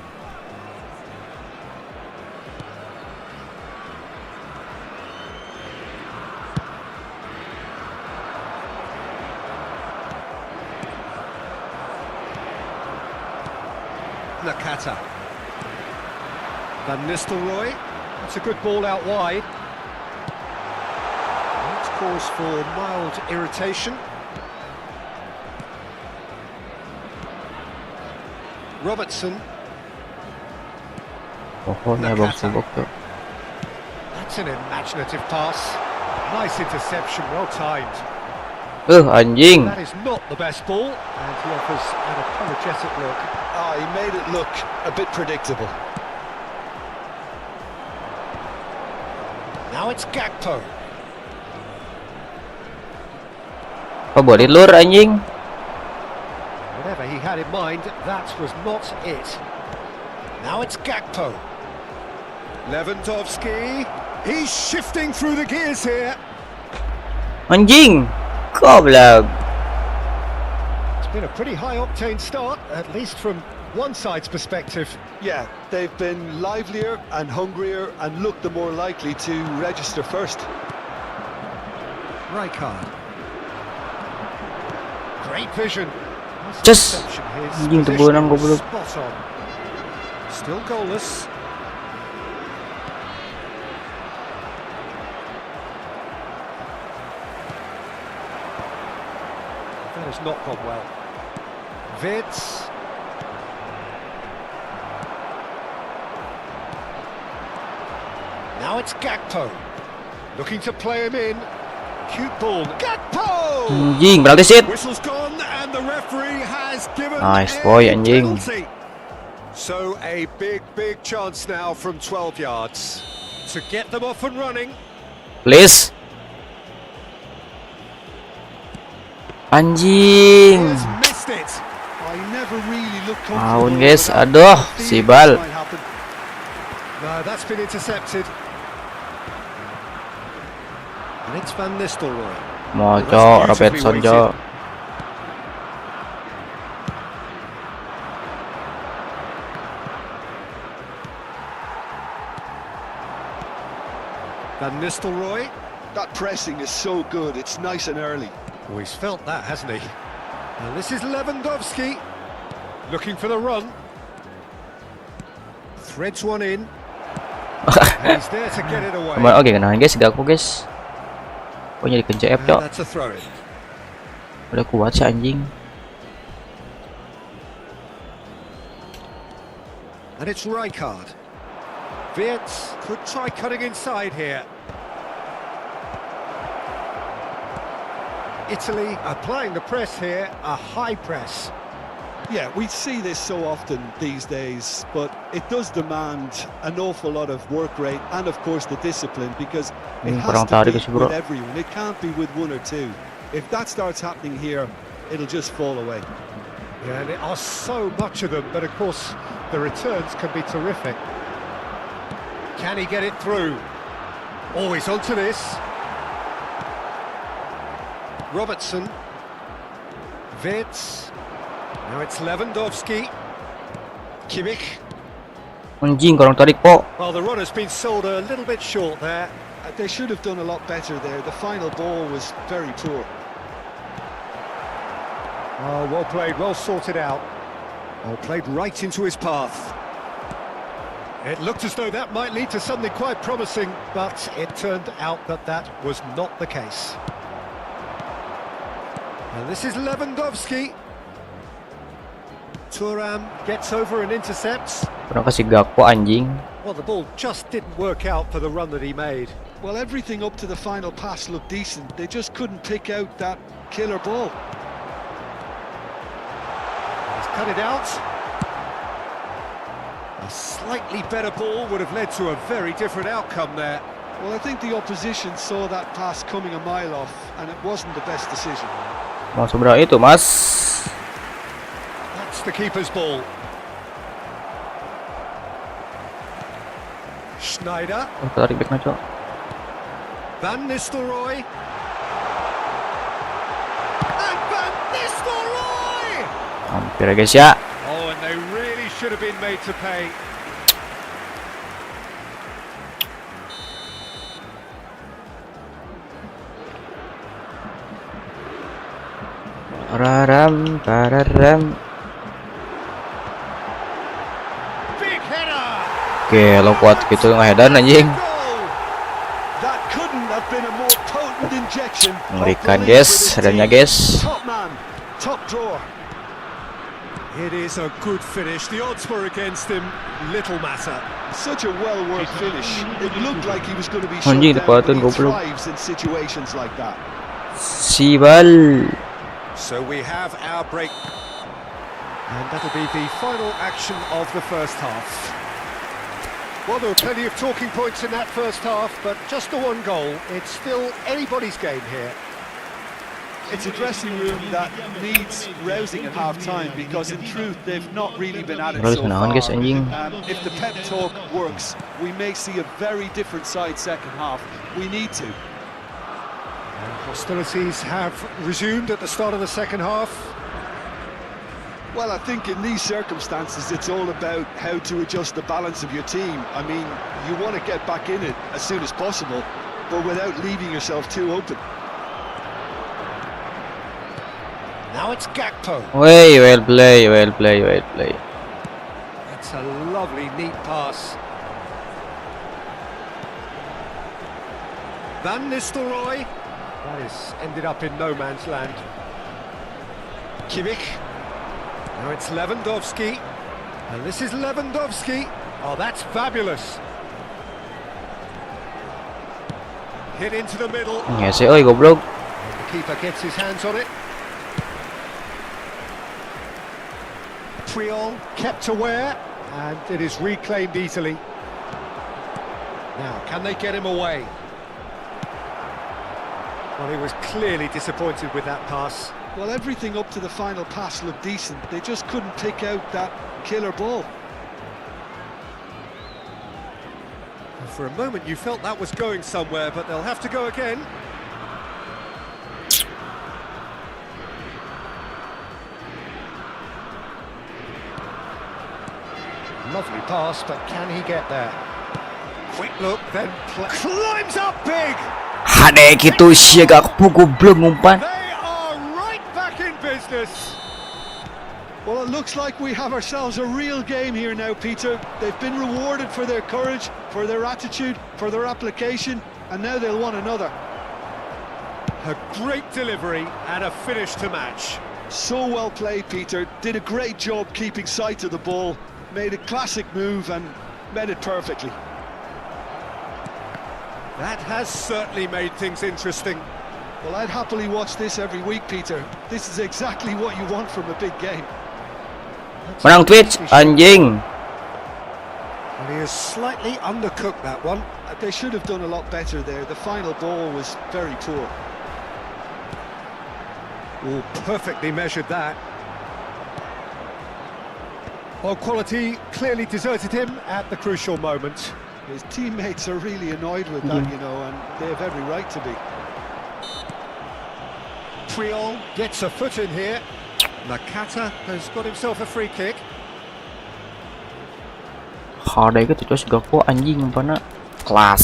Nakata. Van Nistelrooy. That's a good ball out wide. That's cause for mild irritation. Robertson.
Pokoknya bang sibuk tuh.
That's an imaginative pass. Nice interception, well timed.
Anjing.
That is not the best ball, and he offers an apologetic look.
He made it look a bit predictable.
Now it's Gakpo.
Apa boleh lur anjing?
Whatever he had in mind, that was not it. Now it's Gakpo. Lewandowski. He's shifting through the gears here.
Anjing. Goblok.
It's been a pretty high-octane start, at least from one side's perspective.
Yeah, they've been livelier and hungrier and looked the more likely to register first.
Rijkaard. Great vision.
Just anjing tuh bola goblok.
Spot on. Still goalless. That has not gone well. Vitz. Now it's Gakpo. Looking to play him in. Cute ball. Gakpo!
Anjing, berarti sit.
Whistle's gone and the referee has given
Nice
a
boy, anjing.
penalty. So a big chance now from 12 yards to get them off and running.
Please. Anjing.
He's missed it.
I never really looked
Aun
comfortable.
guys,
with that.
aduh,
I feel
si
this
bal.
might happen.
No, that's been intercepted. And it's Van Nistelrooy.
Mojo, Robertson jo.
Van Nistelrooy.
That pressing is so good. It's nice and early.
Oh, he's felt that, hasn't he? And this is Lewandowski. Looking for the run. Threads one in. And he's there to get it away.
Oke, kenalan guys, Gakpo guys. Oh jadi kencep
And
cok.
that's a throw in.
Udah kuat sih anjing.
And it's Rijkaard. Wirtz could try cutting inside here. Italy applying the press here, a high press.
Yeah, we see this so often these days, but it does demand an awful lot of work rate and, of course, the discipline, because it has
kurang
to
tarik
be
sih, bro.
with everyone. It can't be with one or two. If that starts happening here, it'll just fall away.
Yeah, and there are so much of them, but of course the returns can be terrific. Can he get it through? Oh, he's onto this. Robertson. Wirtz. Now it's Lewandowski. Kimmich.
Anjing, kurang tarik po.
Well, the run has been sold a little bit short there.
They should have done a lot better there. The final ball was very poor.
Oh, well played, well sorted out. Oh, played right into his path. It looked as though that might lead to something quite promising, but it turned out that that was not the case. And this is Lewandowski. Thuram gets over and intercepts.
Kurang kasih Gakpo anjing.
Well, the ball just didn't work out for the run that he made.
Well, everything up to the final pass looked decent. They just couldn't pick out that killer ball.
He's cut it out. A slightly better ball would have led to a very different outcome there.
Well, I think the opposition saw that pass coming a mile off, and it wasn't the best decision.
Masuk berapa itu, Mas?
That's the keeper's ball. Schneider.
Oh, tarik backnya, cok.
Van Nistelrooy. And Van Nistelrooy!
Hampir ya guys ya.
Oh, and they really should have been made to pay.
Raram, pararam.
Big header!
Oke, lo kuat gitu ngeheadan anjing.
That couldn't have been a more potent injection.
Mengerikan guys, headannya guys.
Top man, top drawer.
It is a good finish. The odds were against him. Little matter.
Such a well-worked finish. It looked like he was going to be shut
Anjing,
down, but
dikuatin
he
goblok.
thrives in situations like that.
Sibal.
So we have our break. And that'll be the final action of the first half. Well, there were plenty of talking points in that first half, but just the one goal. It's still anybody's game here.
It's a dressing room that needs rousing at half-time because in truth they've not really been at it so far.
Guys, anjing.
If the pep talk works, we may see a very different side second half. We need to.
And hostilities have resumed at the start of the second half.
Well, I think in these circumstances it's all about how to adjust the balance of your team. I mean, you want to get back in it as soon as possible, but without leaving yourself too open.
Now it's Gakpo.
Well play.
It's a lovely, neat pass. Van Nistelrooy. That has ended up in no man's land. Kimmich. Now it's Lewandowski. And this is Lewandowski. Oh, that's fabulous. Hit into the middle.
Ngese oi goblok.
And the keeper gets his hands on it. Triol kept aware, and it is reclaimed easily. Now, can they get him away? Well, he was clearly disappointed with that pass.
Well, everything up to the final pass looked decent. They just couldn't pick out that killer ball.
And for a moment you felt that was going somewhere, but they'll have to go again. Lovely pass, but can he get there? Quick look, then climbs up big!
Hade gitu sih Gakpo goblok ngumpan.
They are right back in business!
Well, it looks like we have ourselves a real game here now, Peter. They've been rewarded for their courage, for their attitude, for their application, and now they'll want another.
A great delivery and a finish to match.
So well played, Peter. Did a great job keeping sight of the ball. Made a classic move and made it perfectly.
That has certainly made things interesting.
Well, I'd happily watch this every week, Peter. This is exactly what you want from a big game.
Menang Twitch anjing.
And he has slightly undercooked that one.
They should have done a lot better there. The final ball was very poor.
Oh, perfectly measured that. Well, quality clearly deserted him at the crucial moment.
His teammates are really annoyed with that, you know, and they have every right to be.
Triol gets a foot in here. Nakata has got himself a free kick.
Hade gitu terus Gakpo anjing ngumpanna kelas.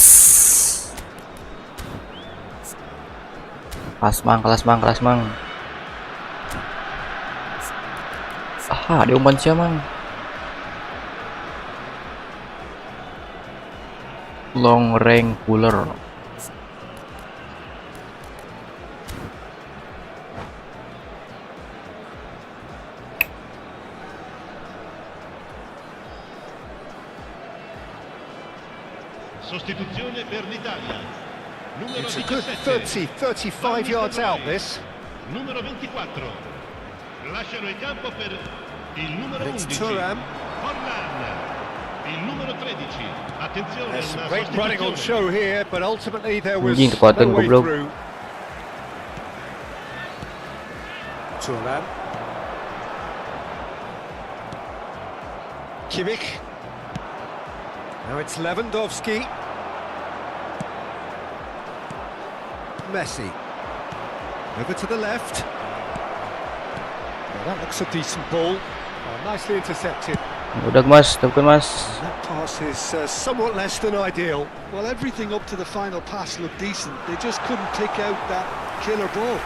Kelas mang. Aha, dia umpan siapa mang? Long range puller.
Sostituzione per l'Italia. Numero
It's a good
17.
35 yards out, this.
Numero 24. Lasciano il campo per il numero
It's
11.
Thuram.
Forlan. Il numero 13. Attenzione,
There's some
una
great running on show here, but ultimately there was
Anjing,
no
kekuatan
way
goblok.
through. Thuram. Kimmich. Now it's Lewandowski. Messi. Over to the left. Well, that looks a decent ball. Nicely intercepted.
Udah mas, tapi mas.
That pass is somewhat less than ideal.
Well, everything up to the final pass looked decent. They just couldn't pick out that killer ball.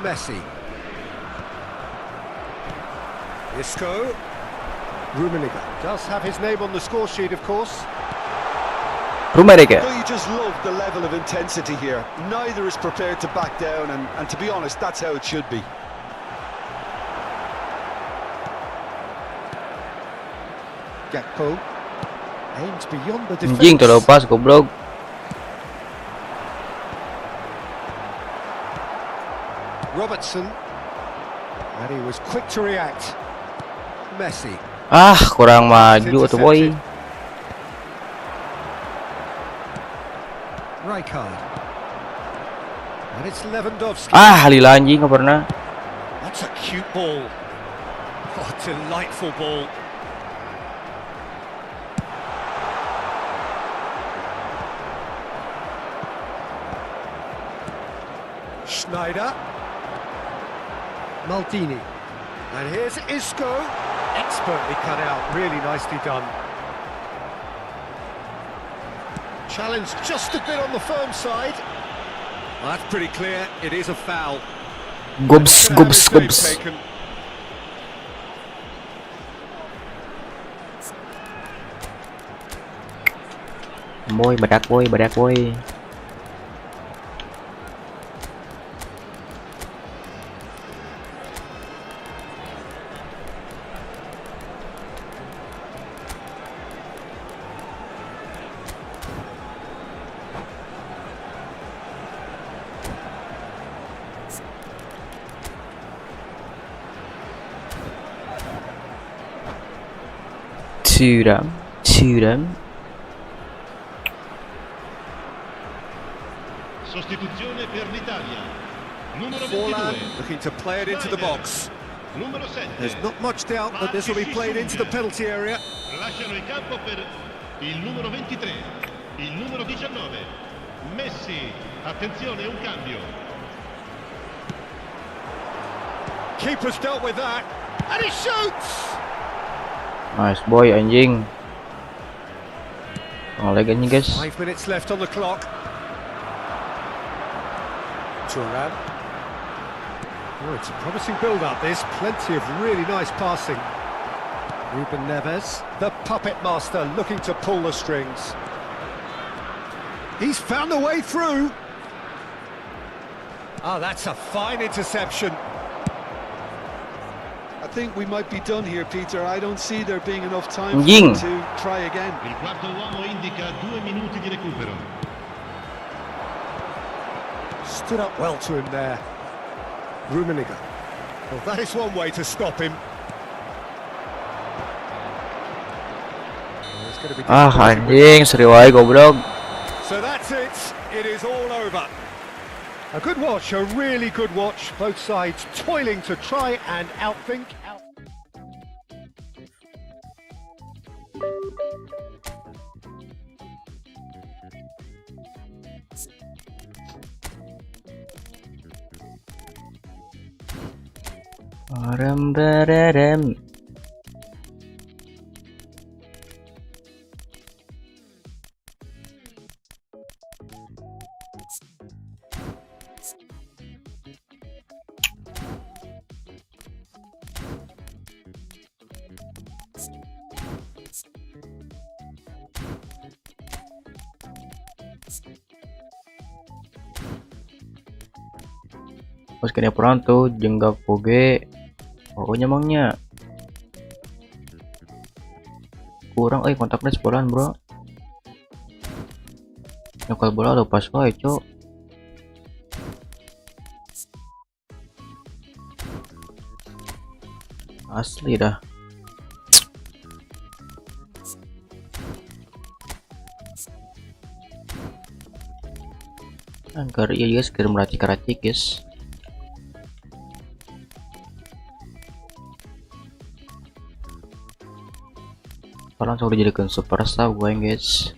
Messi. Isco. Rummenigge does have his name on the score sheet, of course.
Rummenigge.
Well, you just love the level of intensity here. Neither is prepared to back down, and to be honest, that's how it should be.
Gakpo aimed beyond the
Anjing
defense.
terlepas goblok.
Robertson, and he was quick to react. Messi.
Ah, kurang maju tuh boy.
Rijkaard. And it's Lewandowski.
Ah, halila anjing nggak pernah.
That's a cute ball. Oh, delightful ball. Schneider. Maldini. And here's Isco. Expertly cut out, really nicely done. Challenge just a bit on the firm side. Well, that's pretty clear, it is a foul.
Gobs, gobs, gobs.
Taken.
Boy, badak boy, badak boy. Turam.
Sostituzione per l'Italia. Numero
Forlan
22.
looking to play it into the box.
Numero 7.
There's not much doubt that this will be played into the penalty area.
Lasciano il campo per il numero 23. Il numero 19. Messi. Attenzione, un cambio.
Keeper's dealt with that, and he shoots!
Nice boy anjing. Leg anjing guys.
5 minutes left on the clock. Turan. Oh, it's a promising build-up, this. Plenty of really nice passing. Ruben Neves, the puppet master, looking to pull the strings. He's found a way through. Oh, that's a fine interception.
I think we might be done here, Peter. I don't see there being enough time
Anjing.
for him to try again.
Il quarto uomo indica 2 minuti di recupero.
Stood up well to him there. Rummenigge. Well, that is one way to stop him. Oh, it's going to be
Ah
difficult.
anjing, serius aja goblok.
So that's it. It is all over. A good watch, a really good watch. Both sides toiling to try and outthink.
Barem. Pas kena pronto jenggak poge pokoknya mangnya kurang kontaknya sebulan bro nyokal bola lepas wae cok asli dah angker iya guys kirim racik guys. Langsung dijadikan superstar gue guys.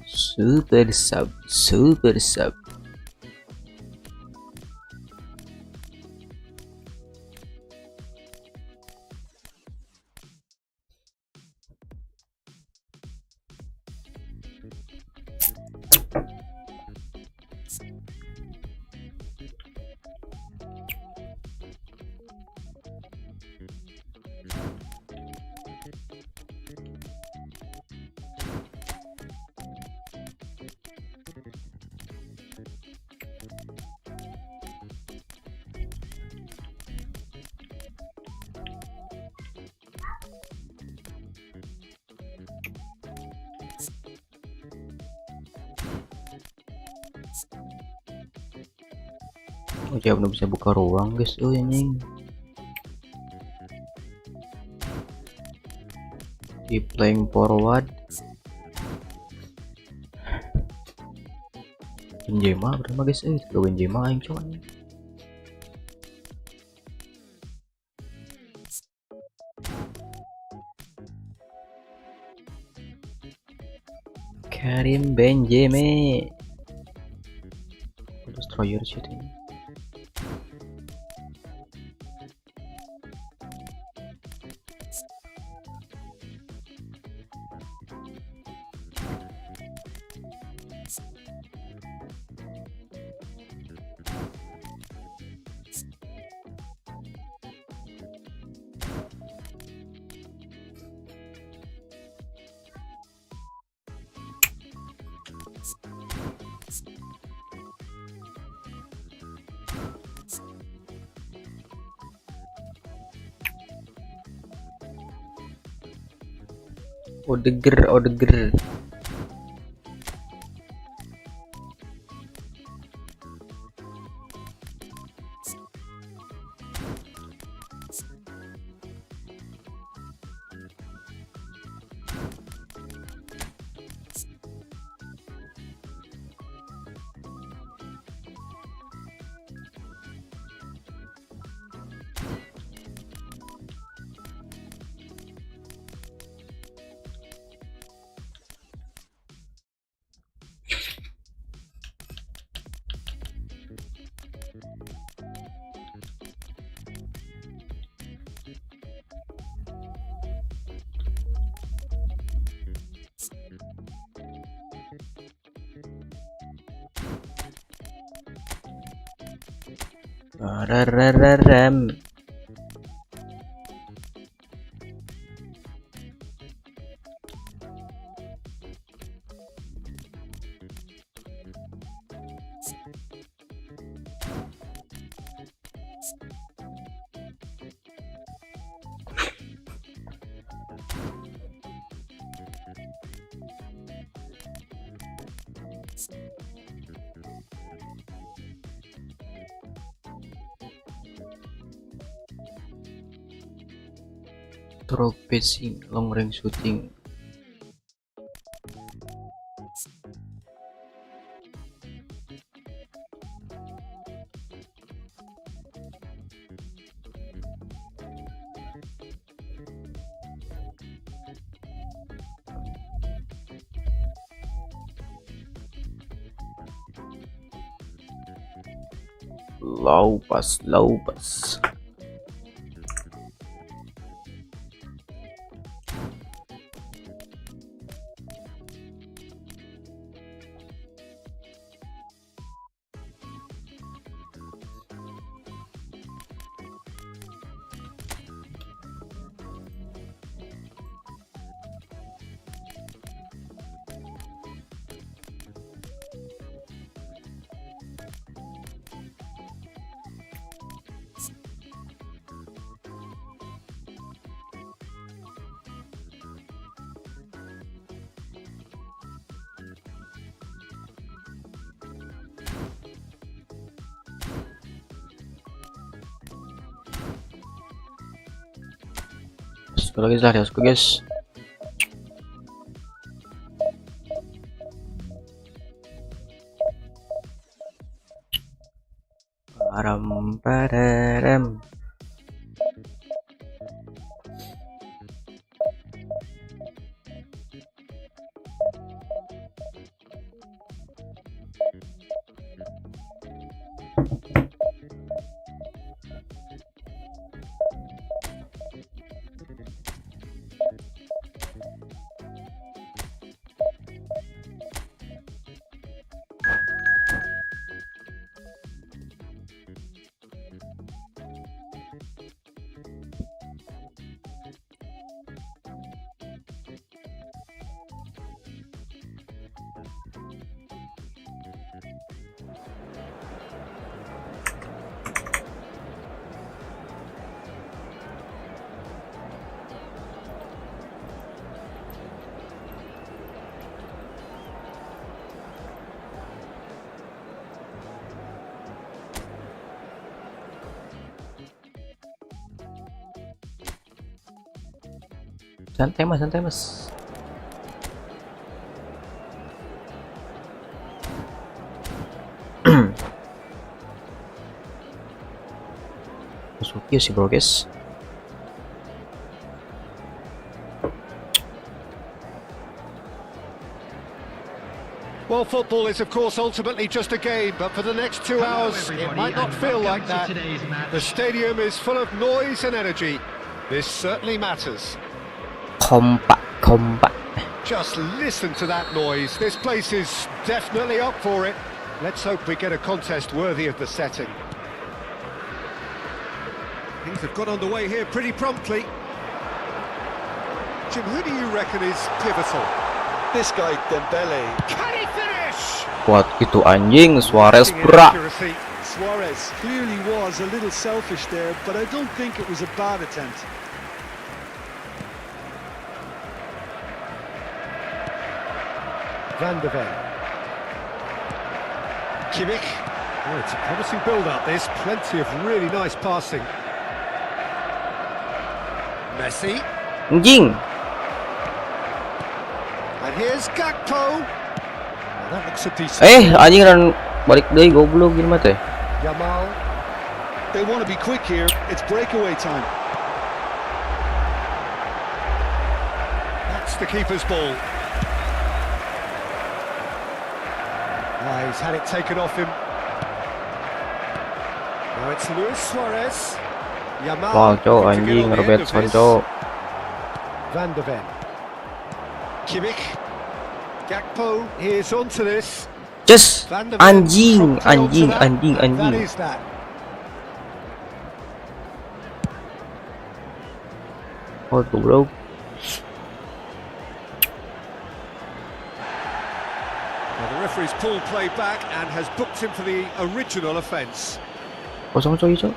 Super sub. Oh, dia belum bisa buka ruang guys. Oh anjing. Di playing forward. Benzema berapa guys? Itu Benzema aing cuman. Karim Benzema. Destroyer shooting. Odeger. Rem. Throw passing, long range shooting. Low pass. Sekali lagi lah, harus guys. Parem. Santai mas. Hoki sih bro guys.
Well, football is of course ultimately just a game, but for the next 2 hours it might not feel like that. The stadium is full of noise and energy. This certainly matters.
Kompak.
Just listen to that noise. This place is definitely up for it. Let's hope we get a contest worthy of the setting. Things have got underway here pretty promptly. Jim, who do you reckon is pivotal?
This guy, Dembele.
Can he finish?
Kuat gitu anjing, Suarez bra.
Suarez clearly was a little selfish there, but I don't think it was a bad attempt.
Van der Ven. Kimmich. Oh, it's a promising build-up. There's plenty of really nice passing. Messi.
Anjing.
And here's Gakpo. Well, that looks a decent.
Anjing ran balik deui goblok gini mah teh.
Yamal.
They want to be quick here. It's breakaway time.
That's the keeper's ball. He's had it taken off him. Now it's Luis Suarez. Yamal.
Wow, cok anjing Robertson cok.
Van der Ven. Kimmich. Gakpo is onto this.
Just
Van der Ven
anjing.
That is that.
Oh goblok.
Well, the referee's pulled play back and has booked him for the original offence.
Kosong coy cok.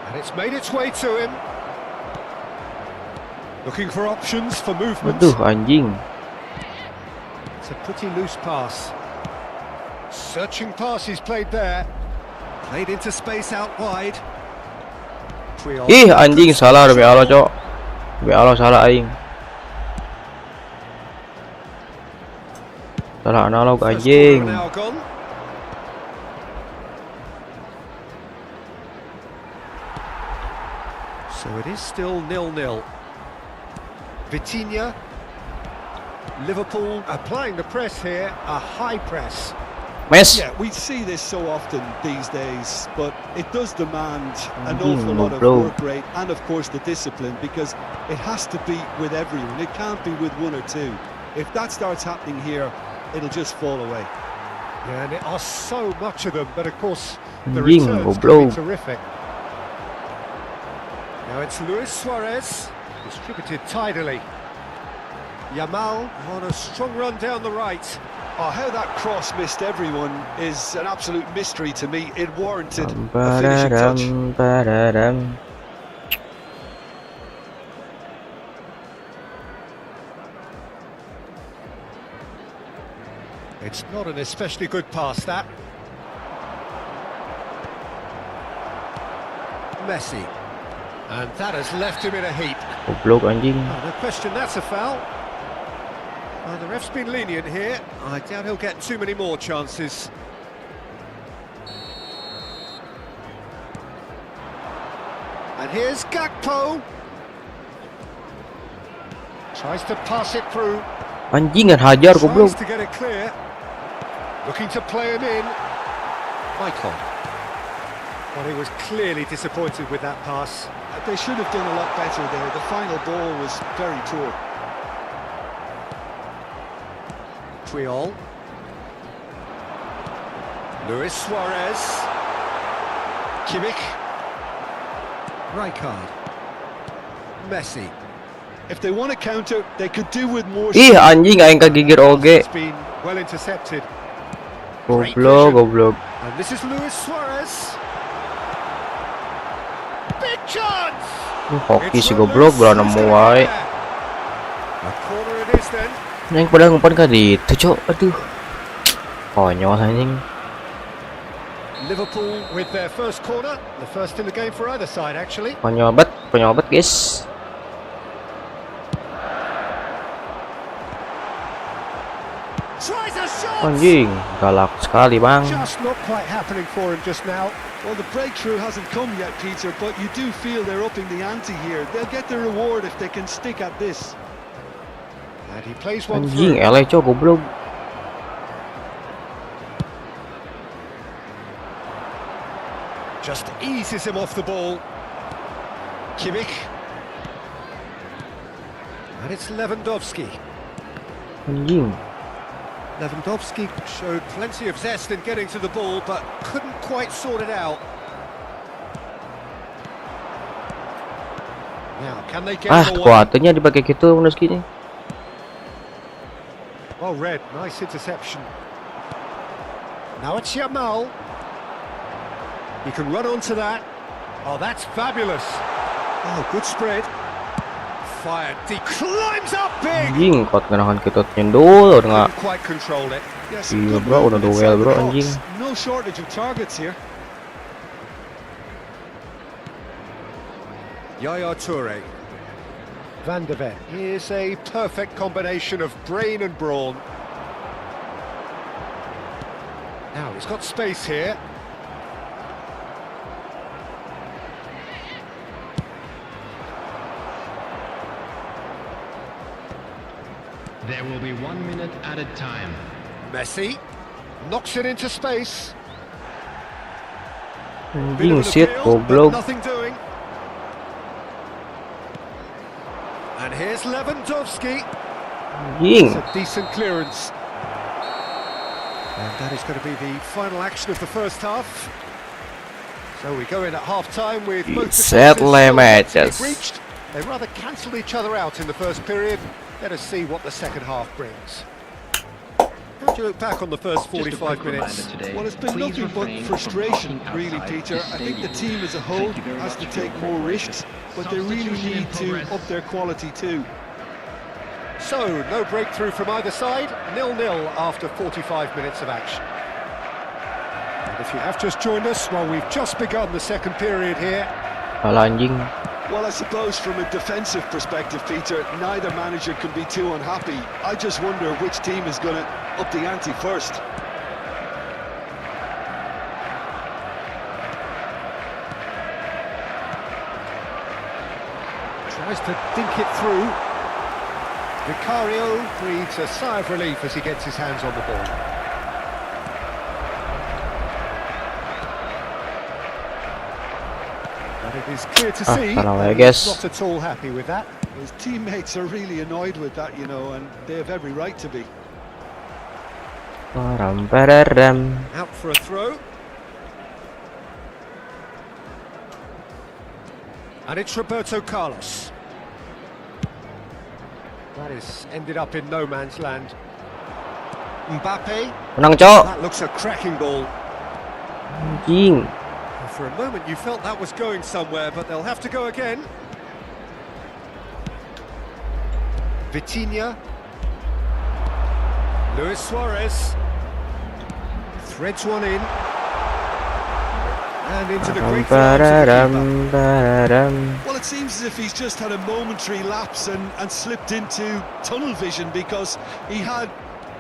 And it's made its way to him. Looking for options for movement.
Aduh anjing.
It's a pretty loose pass. Searching pass he's played there. Played into space out wide.
Anjing salah demi Allah cok. Demi Allah salah aing. Salah analog anjing.
So it is still 0-0. Vitinha. Liverpool applying the press here, a high press.
Mes.
Yeah, we see this so often these days, but it does demand an awful lot of work rate and of course the discipline, because it has to be with everyone. It can't be with one or two. If that starts happening here, it'll just fall away.
Yeah, and there are so much of them, but of course the
Anjing,
returns can
goblok.
be terrific. Now it's Luis Suarez, distributed tidily. Yamal on a strong run down the right.
Oh, how that cross missed everyone is an absolute mystery to me. It warranted a finishing touch.
It's not an especially good pass, that. Messi. And that has left him in a heap.
Goblok anjing.
Oh, no question, that's a foul. The ref's been lenient here. I doubt he'll get too many more chances. And here's Gakpo. Tries to pass it through.
Anjing kan hajar goblok.
Tries to get it clear. Looking to play him in. Michael. Well, he was clearly disappointed with that pass.
They should have done a lot better there. The final ball was very poor.
Puyol. Luis Suarez. Kimmich. Rijkaard. Messi.
If they want to counter, they could do with more.
Anjing aing kagigir oge.
It's been well intercepted.
Goblok.
And this is Luis Suarez. Big chance.
Hoki si goblok bro nemu wae.
A corner it is then.
Yang padahal ngumpan ka ditu cok. Aduh. Konyol anjing.
Liverpool with their first corner, the first in the game for either side actually.
Konyol bet. konyol banget guys. Anjing, galak sekali bang.
Just not quite happening for him just now.
Well, the breakthrough hasn't come yet, Peter, but you do feel they're upping the ante here. They'll get the reward if they can stick at this.
And he plays one
Anjing,
through.
eleh cok goblok.
Just eases him off the ball. Kimmich. And it's Lewandowski.
Anjing.
Lewandowski showed plenty of zest in getting to the ball, but couldn't quite sort it out. Now, can they get him away?
Kuatannya dipakai gitu Lewandowski nih.
Well read, nice interception. Now it's Yamal. He can run onto that. Oh, that's fabulous. Oh, good spread. Fired. He climbs up big.
Anjing, kuat nganahan kita nyendul udah
Couldn't quite control it.
Yes,
Iya
good
bro, udah
movement
duel
inside
bro
the
anjing.
box. No shortage of targets here.
Yaya Toure. Van der Ven. Here's a perfect combination of brain and brawn. Now he's got space here.
There will be 1 minute at a time.
Messi knocks it into space. Bit
Anjing,
of an
shit,
appeal, but
goblok.
nothing doing. And here's Lewandowski.
Anjing.
It's a decent clearance. And that is going to be the final action of the first half. So we go in at half-time with both
Set
defences still yet to be
matches.
breached. They rather cancelled each other out in the first period. Let us see what the second half brings. How do you look back on the first
Just a
45
quick
minutes?
reminder today,
Well, it's been
please
nothing but
refrain from
frustration,
parking
really,
outside
Peter.
this
I think the
stadium.
team as a whole
Thank you very
has
much
to
for
take
your
more
cooperation.
risks, but they really
Substitution in
need to
progress.
up their quality too.
So, no breakthrough from either side, 0-0 after 45 minutes of action. And if you have just joined us, well, we've just begun the second period here.
Kalah anjing.
Well, I suppose from a defensive perspective, Peter, neither manager can be too unhappy. I just wonder which team is going to up the ante first.
Tries to dink it through. Vicario breathes a sigh of relief as he gets his hands on the ball. But it is clear to see
salah
that
I guess.
he's not at all happy with that.
His teammates are really annoyed with that, you know, and they have every right to be.
Param-pararam.
Out for a throw. And it's Roberto Carlos. That is ended up in no man's land. Mbappe.
Menang cok.
That looks a cracking ball.
Anjing.
And for a moment you felt that was going somewhere, but they'll have to go again. Vitinha. Luis Suarez. Threads one in. And into the great arms of the keeper.
Param-pararam.
Well, it seems as if he's just had a momentary lapse and slipped into tunnel vision because he had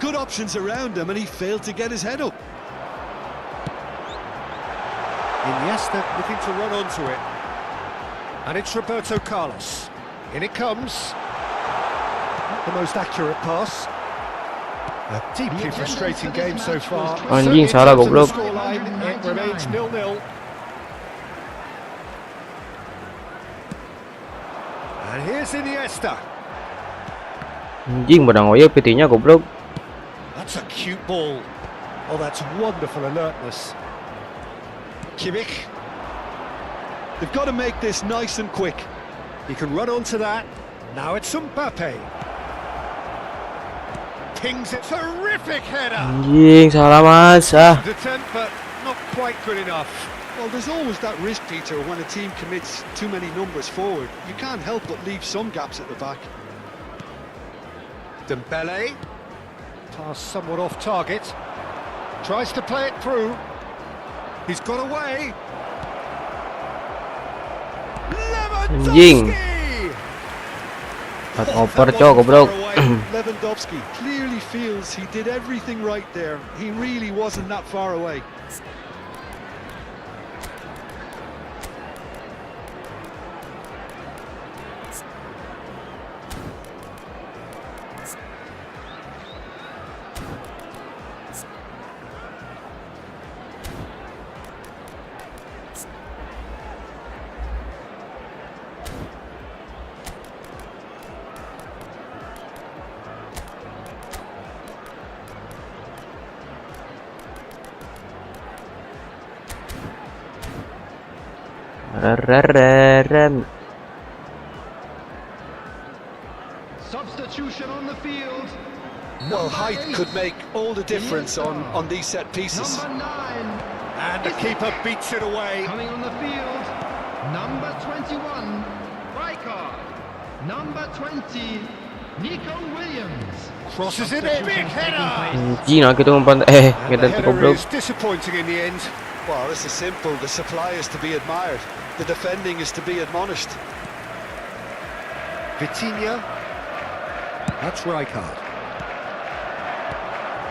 good options around him and he failed to get his head up.
Iniesta looking to run onto it. And it's Roberto Carlos. In it comes. Not the most accurate pass. A deeply frustrating game so far.
Anjing,
Certainly in
salah,
terms of the
goblok.
scoreline, it remains 0-0. And here's Iniesta.
Anjing, badang oya PT-nya goblok.
That's a cute ball. Oh, that's wonderful alertness. Kimmich.
They've got to make this nice and quick.
He can run onto that. Now it's Mbappe. Pings it. Terrific header.
Anjing, salah mas.
Attempt, but not quite good enough.
Well, there's always that risk, Peter, when a team commits too many numbers forward. You can't help but leave some gaps at the back.
Dembele. Pass somewhat off target. Tries to play it through. He's got away.
Anjing. At ngoper cok goblok.
Lewandowski clearly feels he did everything right there. He really wasn't that far away.
Rem.
Substitution on the field.
Well, height could make all the difference on these set pieces.
Number 9.
And the keeper beats it away.
Coming on the field. Number 21. Riker. Number 20. Nico Williams.
Crosses it in. Big header.
Anjing lah kita umpan
And
kita
the header
goblok.
is disappointing in the end.
Well, this is simple. The supply is to be admired. The defending is to be admonished.
Vitinha. That's Rijkaard.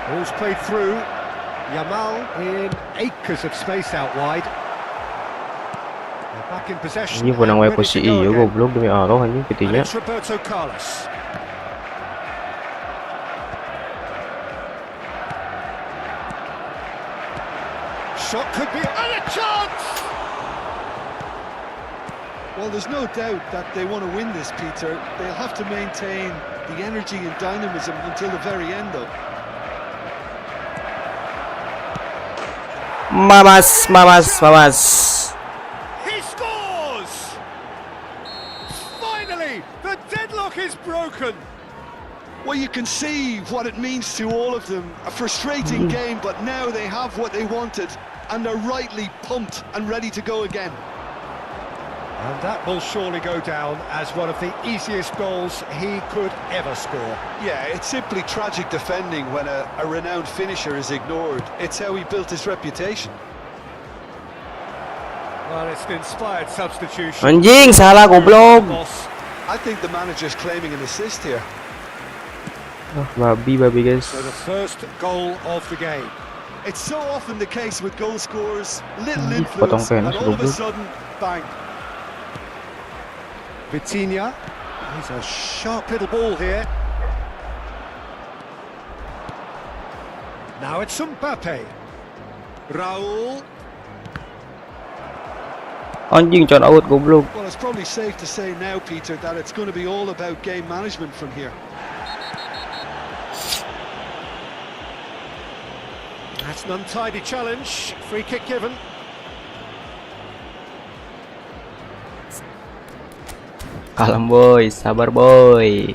Ball's played through. Yamal in acres of space out wide. They're back in possession.
Anjing pun nang
and ready
posisi
to go
iyo
again.
goblok demi Allah anjing
And
Vitinha.
it's Roberto Carlos. Shot could be and a chance.
Well, there's no doubt that they want to win this, Peter. They'll have to maintain the energy and dynamism until the very end, though.
Mamas.
He scores! Finally, the deadlock is broken.
Well, you can see what it means to all of them. A frustrating game, but now they have what they wanted, and they're rightly pumped and ready to go again.
And that will surely go down as one of the easiest goals he could ever score.
Yeah, it's simply tragic defending when a renowned finisher is ignored. It's how he built his reputation.
Well, it's an inspired substitution.
Anjing salah goblok.
Boss.
I think the manager's claiming an assist here.
Babi guys.
So the first goal of the game.
It's so often the case with goal scorers, little
potong
influence,
pen,
and all of a
goblok.
sudden, bang.
Vitinha. He's a sharp little ball here. Now it's Mbappe. Raul.
Anjing con out goblok.
Well, it's probably safe to say now, Peter, that it's going to be all about game management from here.
That's an untidy challenge. Free kick given.
Kalem boy, sabar boy.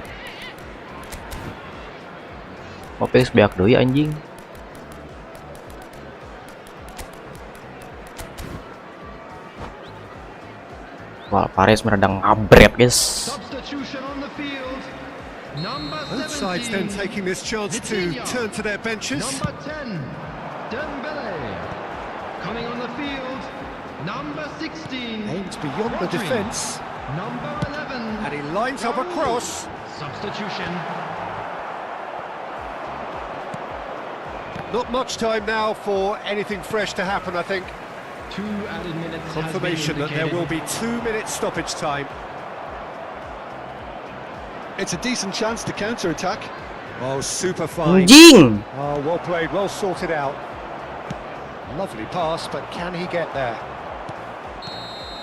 Opes beak deui anjing. Wah, Pares meredang ngabret, guys.
Substitution on the field. Number
Both sides then
17.
taking this chance to
Vitinha.
turn to their benches.
Number 10. Dembele. Coming on the field. Number 16.
Aimed beyond the
Rodri.
defence.
Number 11.
And he lines up a cross.
Substitution.
Not much time now for anything fresh to happen, I think.
2 added minutes.
Confirmation that there will be 2 minutes stoppage time.
It's a decent chance to counter-attack.
Oh, super fine.
Anjing.
Oh, well played, well sorted out. Lovely pass, but can he get there?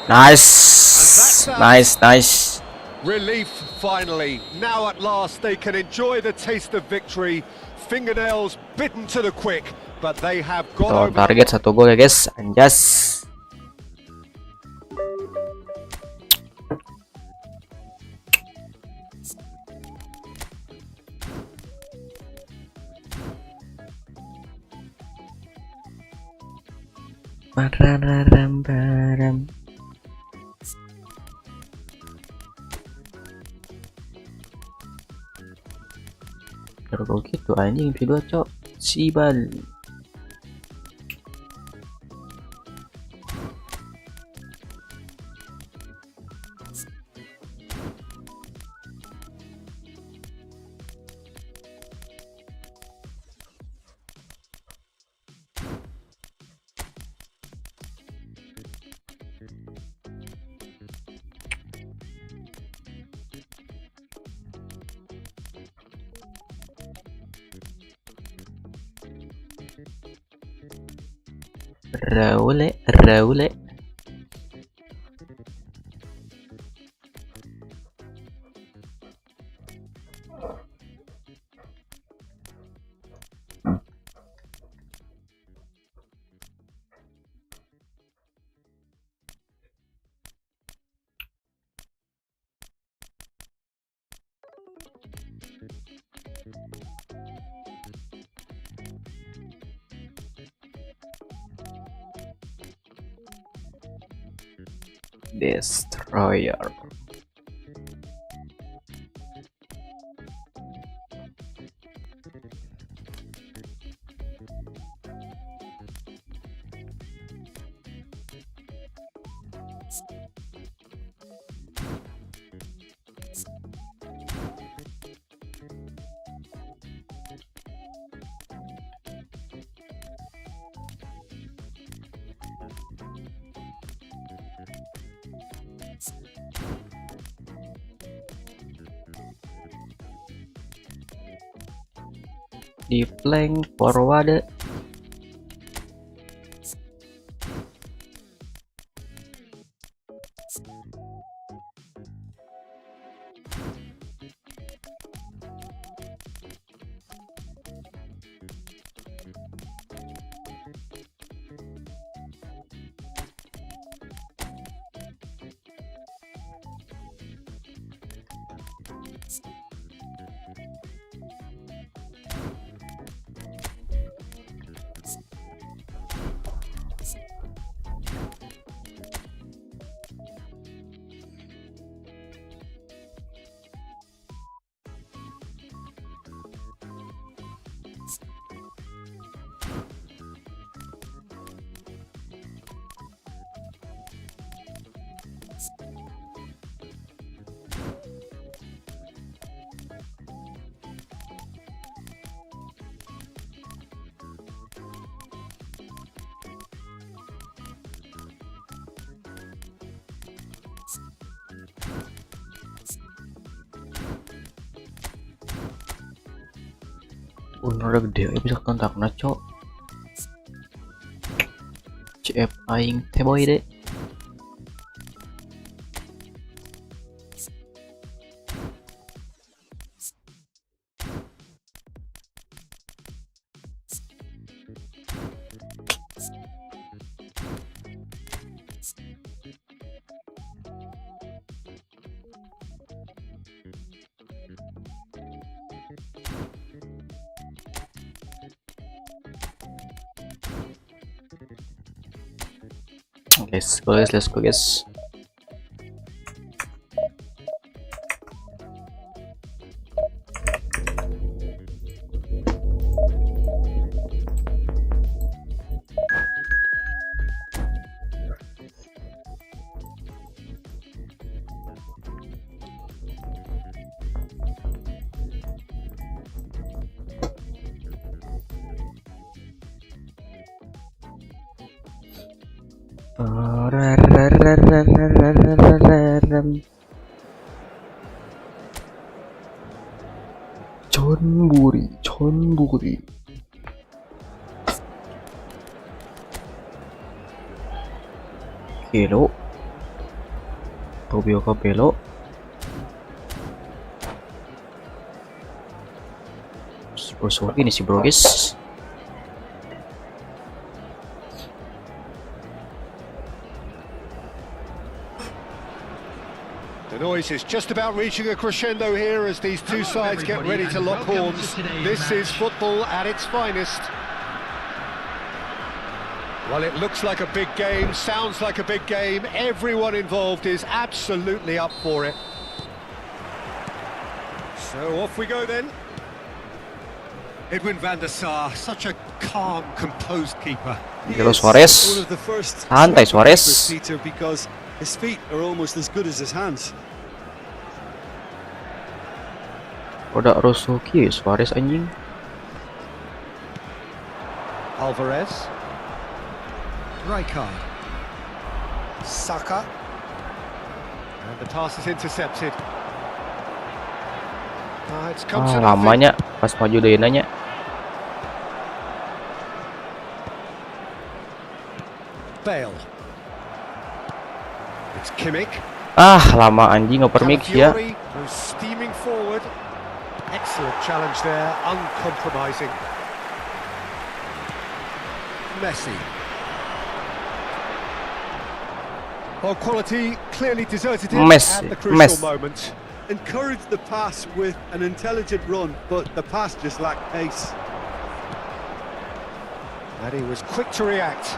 Nice. Nice.
Relief, finally. Now at last they can enjoy the taste of victory. Fingernails bitten to the quick, but they have got
Tuh,
over.
target 1 gol ya guys. Anjas. Baram. Kalau gitu anjing video cok sibal. Raule, Raule. Destroyer. Di flank forward. Udah gede ya bisa kontak cok. CF aing teh boy deh. Let's go guys. Chonburi. Kilo. Tobio Capello. Terus ini si bro guys.
The noise is just about reaching a crescendo here as these two sides get ready to lock horns. This is football at its finest. Well, it looks like a big game, sounds like a big game. Everyone involved is absolutely up for it. So off we go then. Edwin van der Sar, such a calm, composed keeper.
Halo Suarez. Santai Suarez.
Because his feet are almost as good as his hands.
Udah Rosuki Suarez anjing.
Alvarez. Rijkaard. Saka. And the pass is intercepted. It's come to
lamanya pas maju deh nanya.
Bale. It's Kimmich.
Ah, lama anjing oper mix ya.
Calafiori goes steaming forward. Excellent challenge there, uncompromising. Messi. Well, quality clearly deserted him
Messi,
at the crucial
Messi.
moment.
Encouraged the pass with an intelligent run, but the pass just lacked pace.
And he was quick to react.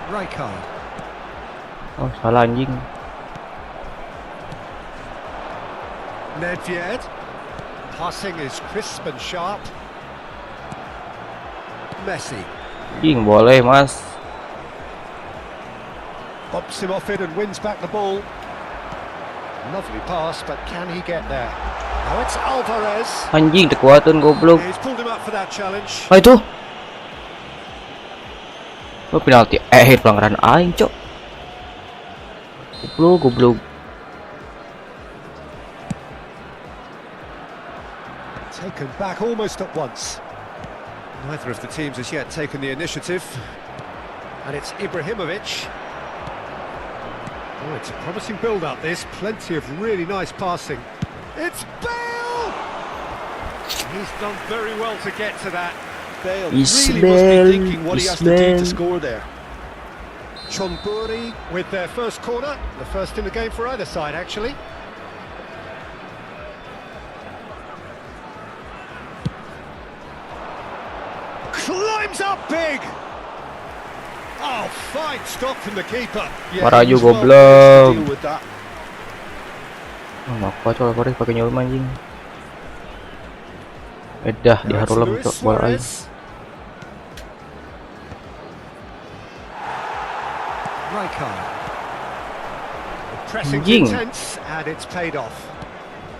Rijkaard.
Oh, salah anjing.
Nedved. Passing is crisp and sharp. Messi.
Anjing boleh, Mas.
Bumps him off it and wins back the ball. Lovely pass, but can he get there? Now it's Alvarez.
Anjing kekuatan goblok.
He's pulled him up for that challenge.
Ah itu. Oh, penalti. Pelanggaran aing, cok. Goblok.
Taken back almost at once. Neither of the teams has yet taken the initiative. And it's Ibrahimovic. Oh, it's a promising build-up, this. Plenty of really nice passing. It's Bale! He's done very well to get to that.
Bale
Is
really
Bale,
must be thinking what he
is
has to do
Bale.
to score there.
Chonburi with their first corner. The first in the game for either side, actually. Climbs up big! Oh, fine stop from the keeper.
Marah
he's
juga,
well placed to
goblok.
deal with that.
Oh, apa coba Alvarez pakai nyawa anjing. Dah
Now it's
diharulam
Luis
cok bola aing.
Suarez. Rijkaard. The pressing's
Anjing.
intense and it's paid off.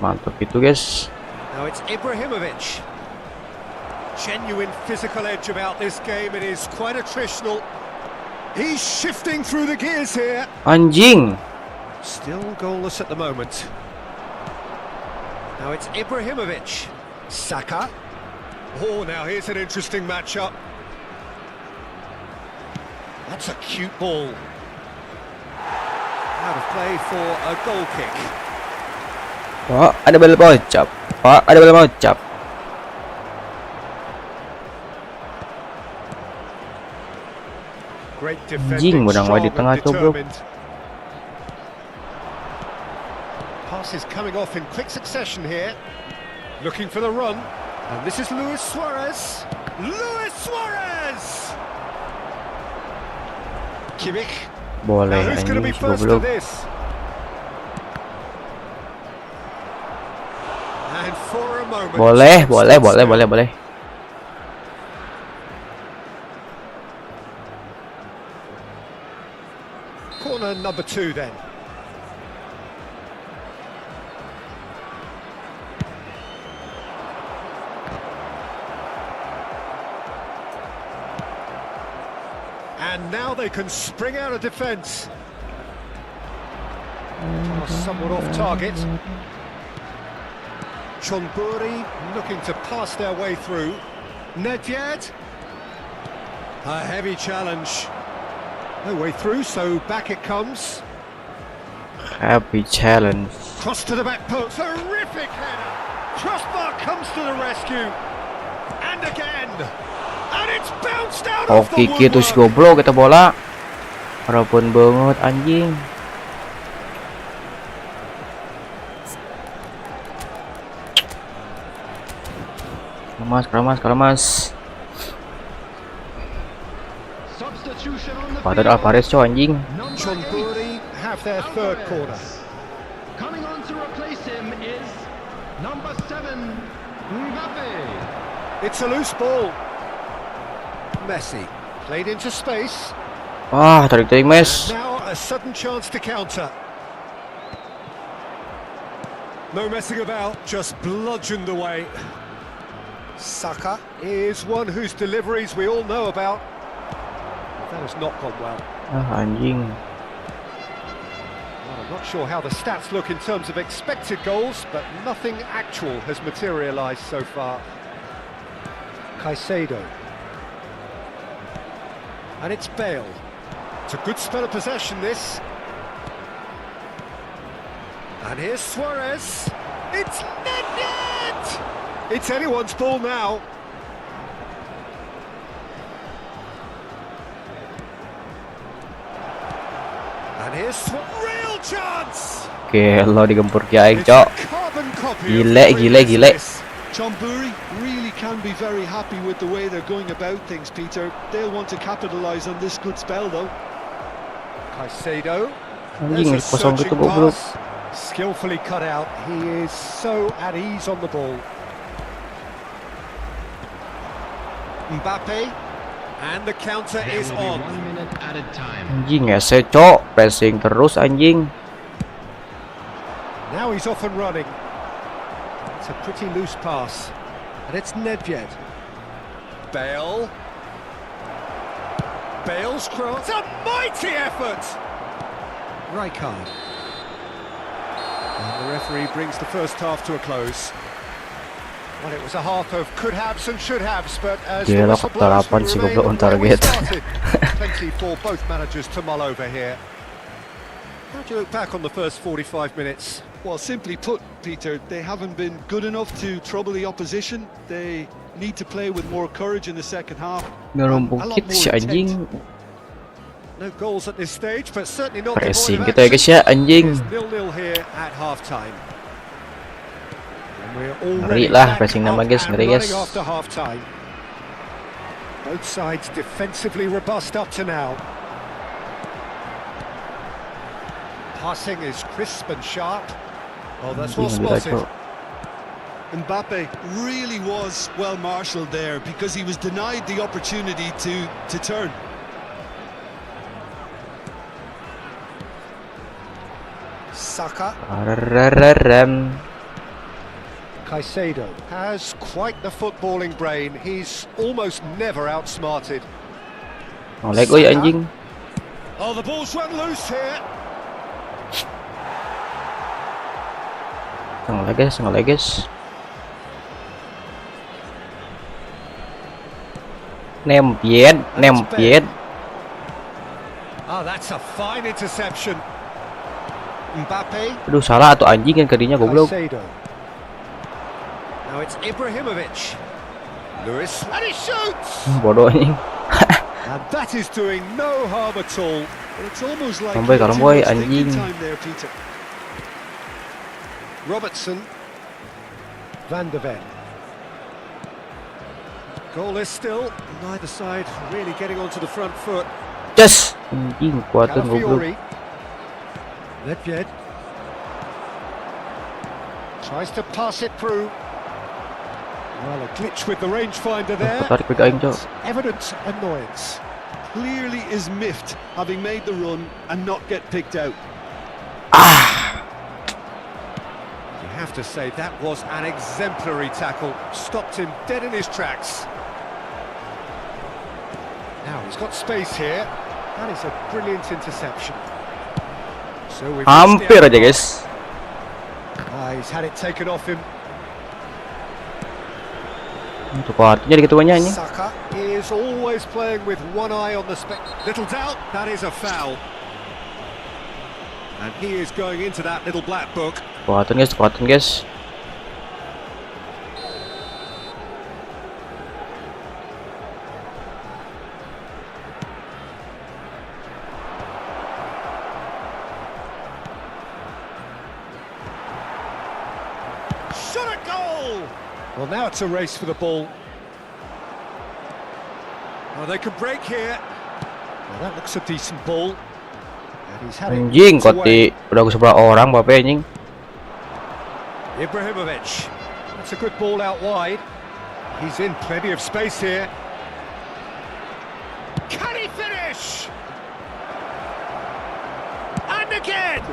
Mantap itu, guys.
Now it's Ibrahimovic. Genuine physical edge about this game. It is quite attritional. He's shifting through the gears here.
Anjing.
Still goalless at the moment. Now it's Ibrahimovic. Saka. Oh, now here's an interesting matchup. That's a cute ball. Out of play for a goal kick.
Pak, ada bola bocap. Pak, ada bola bocap.
Great
Anjing,
defending,
menang wae di
strong
tengah,
and
coblok.
determined. Passes coming off in quick succession here. Looking for the run. And this is Luis Suarez. Luis Suarez! Kimmich.
Boleh
Now who's going to
anjing
be
si
first to
goblok.
this? And for a moment...
Boleh.
Corner number 2 then. And now they can spring out of defence. Somewhat off target. Chonburi looking to pass their way through. Nedved. A heavy challenge. No way through, so back it comes.
Happy challenge.
Cross to the back post. Terrific header. Crossbar comes to the rescue. And again. And it's bounced out of the
Hoki gitu si goblok kita bola. Harapan banget anjing. Keramas.
Substitution on the
Padahal
field.
Alvarez cowok anjing.
Number 8,
Chonburi have their third corner.
coming on to replace him is number 7, Mbappe.
It's a loose ball. Messi played into space.
Tarik
And
mes.
now a sudden chance to counter. No messing about, just bludgeoned away. Saka is one whose deliveries we all know about. That has not gone well.
Anjing.
Well, I'm not sure how the stats look in terms of expected goals, but nothing actual has materialised so far. Caicedo. And it's Bale. It's a good spell of possession, this. And here's Suarez. It's net! It's anyone's ball now. And here's real chance.
Kalo digempur ki aing, Cok. Gile.
John Burry really can be very happy with the way they're going about things, Peter. They'll want to capitalise on this good spell, though.
Caicedo.
Anjing,
There's a
kosong gitu
searching
goblok.
pass. Skillfully cut out. He is so at ease on the ball. Mbappe. And the counter
There
is
will be
on.
1 minute added time.
Anjing ese, Cok. Pressing terus anjing.
Now he's off and running. It's a pretty loose pass. And it's Nedved. Bale. Bale's cross. A mighty effort! Rijkaard. And the referee brings the first half to a close. Well, it was a half of could-haves and should-haves, but as the
Gila,
whistle blows, we
kaptarapan si
remain
goblok on
where we
target.
started. Plenty for both managers to mull over here. How do you look back on the first 45 minutes?
Well, simply put, Peter, they haven't been good enough to trouble the opposition. They need to play with more courage in the second half.
Ngerumpuk
A lot
kit
more
si anjing.
No goals at this stage, but certainly not devoid
Pressing
of
gitu ya guys
action.
ya, anjing.
It's 0-0 here at half-time. And we're
Ngeri
already
lah,
back
pressing nama
up
guys,
and
ngeri guys.
running after half-time. Both sides defensively robust up to now. Passing is crisp and sharp. Oh, that's well
Anjing, gila,
spotted.
Cok.
Mbappe really was well marshalled there because he was denied the opportunity to turn.
Saka.
Ararararem.
Caicedo has quite the footballing brain. He's almost never outsmarted.
Nolek oi anjing.
Oh, the ball's run loose here.
Nolek guys. Nempiet.
Oh, that's a fine interception. Mbappe.
Aduh, salah atau anjing kan kadinya goblok.
Caicedo. Now it's Ibrahimovic. Lewis. And he shoots!
Bodoh anjing.
And that is doing no harm at all.
Well, it's almost like
Kamboy,
too
Kamboy,
much thinking
anjing.
time there, Peter.
Robertson. Van de Ven. Goalless still. Neither side really getting onto the front foot.
Yes. Anjing, kuatan goblok.
Calafiori. Nedved. Tries to pass it through. Well, a glitch with the rangefinder there.
Tarik balik aing, Cok.
It's evident annoyance.
Clearly is miffed having made the run and not get picked out.
You have to say that was an exemplary tackle. Stopped him dead in his tracks. Now he's got space here. That is a brilliant interception. So we've
Hampir aja guys.
he's had it taken off him.
Untuk kuatnya dikit banyak anjing.
Saka is always playing with one eye on the little doubt. That is a foul. And he is going into that little black book.
Kuatan guys.
Shot a goal! Well, now it's a race for the ball. Oh, they could break here. Well, that looks a decent ball. And he's had it
Anjing,
ripped away.
koti udah sebelah orang bape anjing.
Ibrahimovic. That's a good ball out wide. He's in plenty of space here. Can he finish? And again!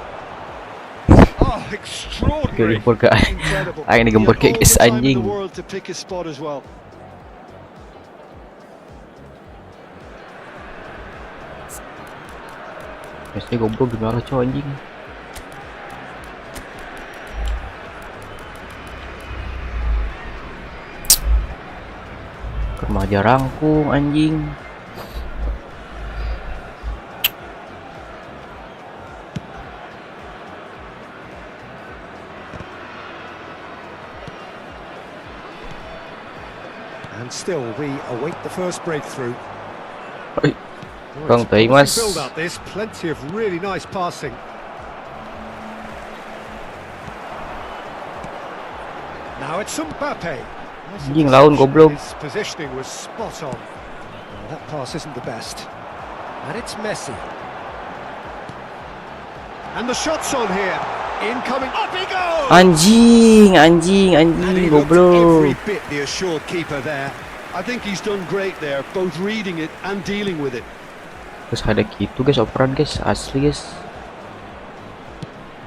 Oh, extraordinary.
Gempur ke
Incredible.
aing digempur ke guys
All the time in
anjing.
the world to pick his spot as well.
Messi goblok gimana cowok anjing. Remaja rangkung anjing.
And still, we await the first breakthrough.
Kurang baik, Mas.
Build up this, plenty of really nice passing. Now it's Mbappe.
Anjing lawan goblok.
His positioning was spot on. Well, that pass isn't the best. And it's Messi. And the shot's on here. Incoming. Up he goes!
Anjing goblok.
Every bit the assured keeper there. I think he's done great there, both reading it and dealing with it.
Terus ada gitu guys, operan guys, asli guys.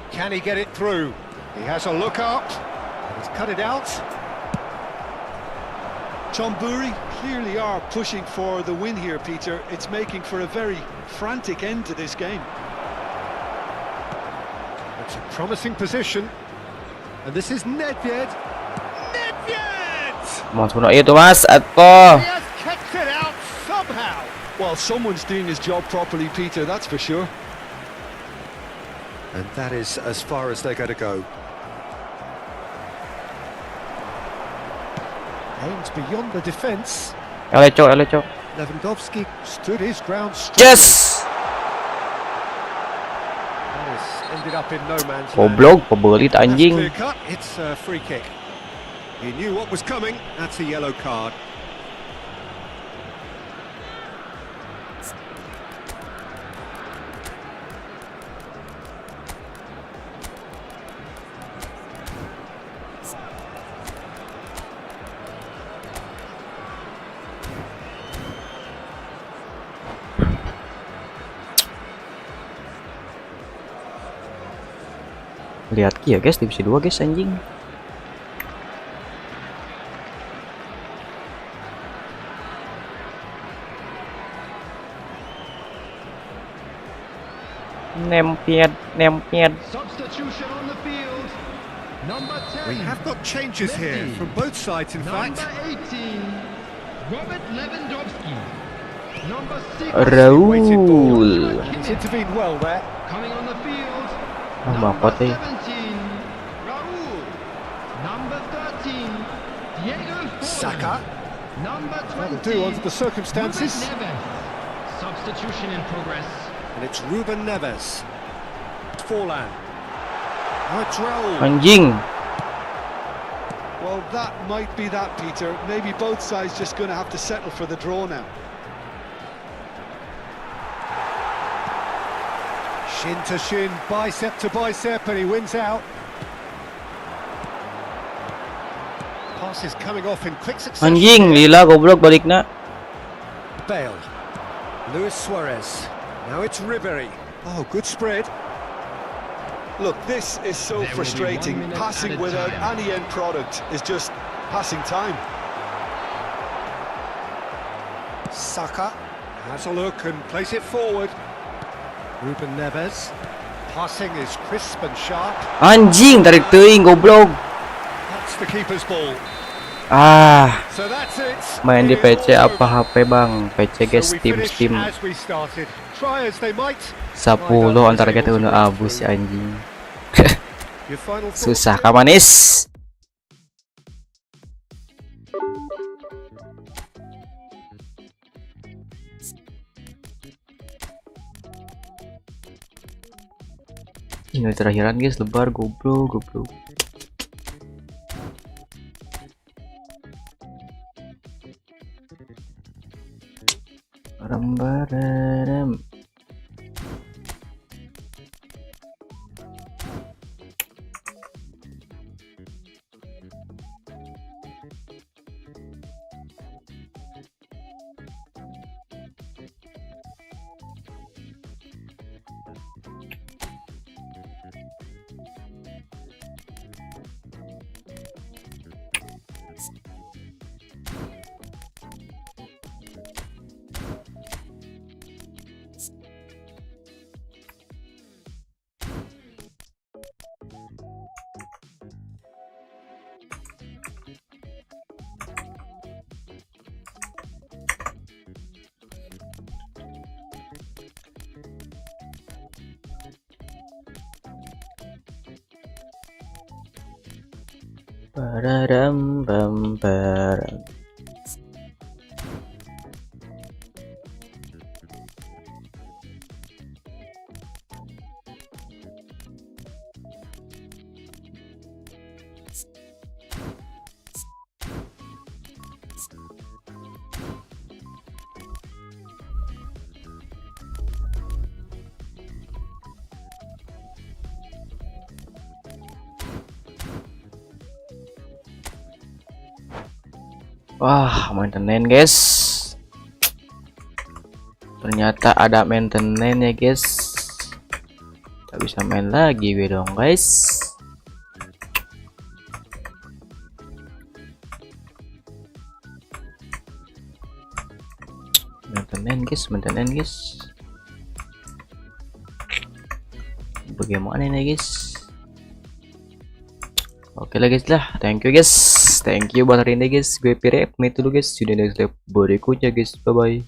Can he get it through? He has a look up. He's cut it out.
Chonburi clearly are pushing for the win here, Peter. It's making for a very frantic end to this game.
It's a promising position. And this is Nedved. Nedved!
Mas puno itu Mas, atau
He has kept it out somehow.
Well, someone's doing his job properly, Peter, that's for sure.
And that is as far as they're going to go. Aimed beyond the defence.
Cok.
Lewandowski stood his ground strong.
Yes.
That has ended up in no man's land.
Goblok, pebelit
That's
anjing.
clear cut. It's a free kick. He knew what was coming. That's a yellow card.
Lihat Ki ya guys, divisi 2 guys anjing. Nempet.
Substitution on the field. Number 10.
We have got changes here from both sides, in fact.
Number 18. Robert Lewandowski. Number 6.
Raul.
He's intervened well there.
Coming on the field.
Bang
Number
Pote.
17. Raul. Number 13. Diego Forlan.
Saka.
Number
That'll
20.
do under the circumstances.
Ruben Neves. Substitution in progress.
And it's Ruben Neves. Forlan. Now it's Raul.
Anjing.
Well, that might be that, Peter. Maybe both sides just going to have to settle for the draw now.
Shin to shin, bicep to bicep, and he wins out. Pass is coming off in quick succession.
Anjing, lila goblok balikna.
Bale. Luis Suarez. Now it's Ribery. Oh, good spread.
Look, this is so
There will be 1
frustrating.
minute
Passing
added
without
time.
any end product is just passing time.
Saka has a look and plays it forward. Ruben Neves. Passing is crisp and sharp.
Anjing, tarik teuing goblok.
That's the keeper's ball. So that's it.
Main di
It is
PC
all
apa
over.
HP bang? PC guys,
So we finish
Steam.
as we started. Try as they might.
10 antara kita udah abu si anjing.
Your final thoughts?
Susah ka manis. Ini terakhiran guys, lebar goblok. Barem. Bam. Wah, maintenance guys. Ternyata ada maintenance ya guys. Gak bisa main lagi gue dong guys. Maintenance guys. Bagaimana ini guys? Oke lah guys lah, thank you guys, thank you buat hari ini guys. Gue Pire, pamit dulu guys. Sudah next live berikutnya guys, bye bye.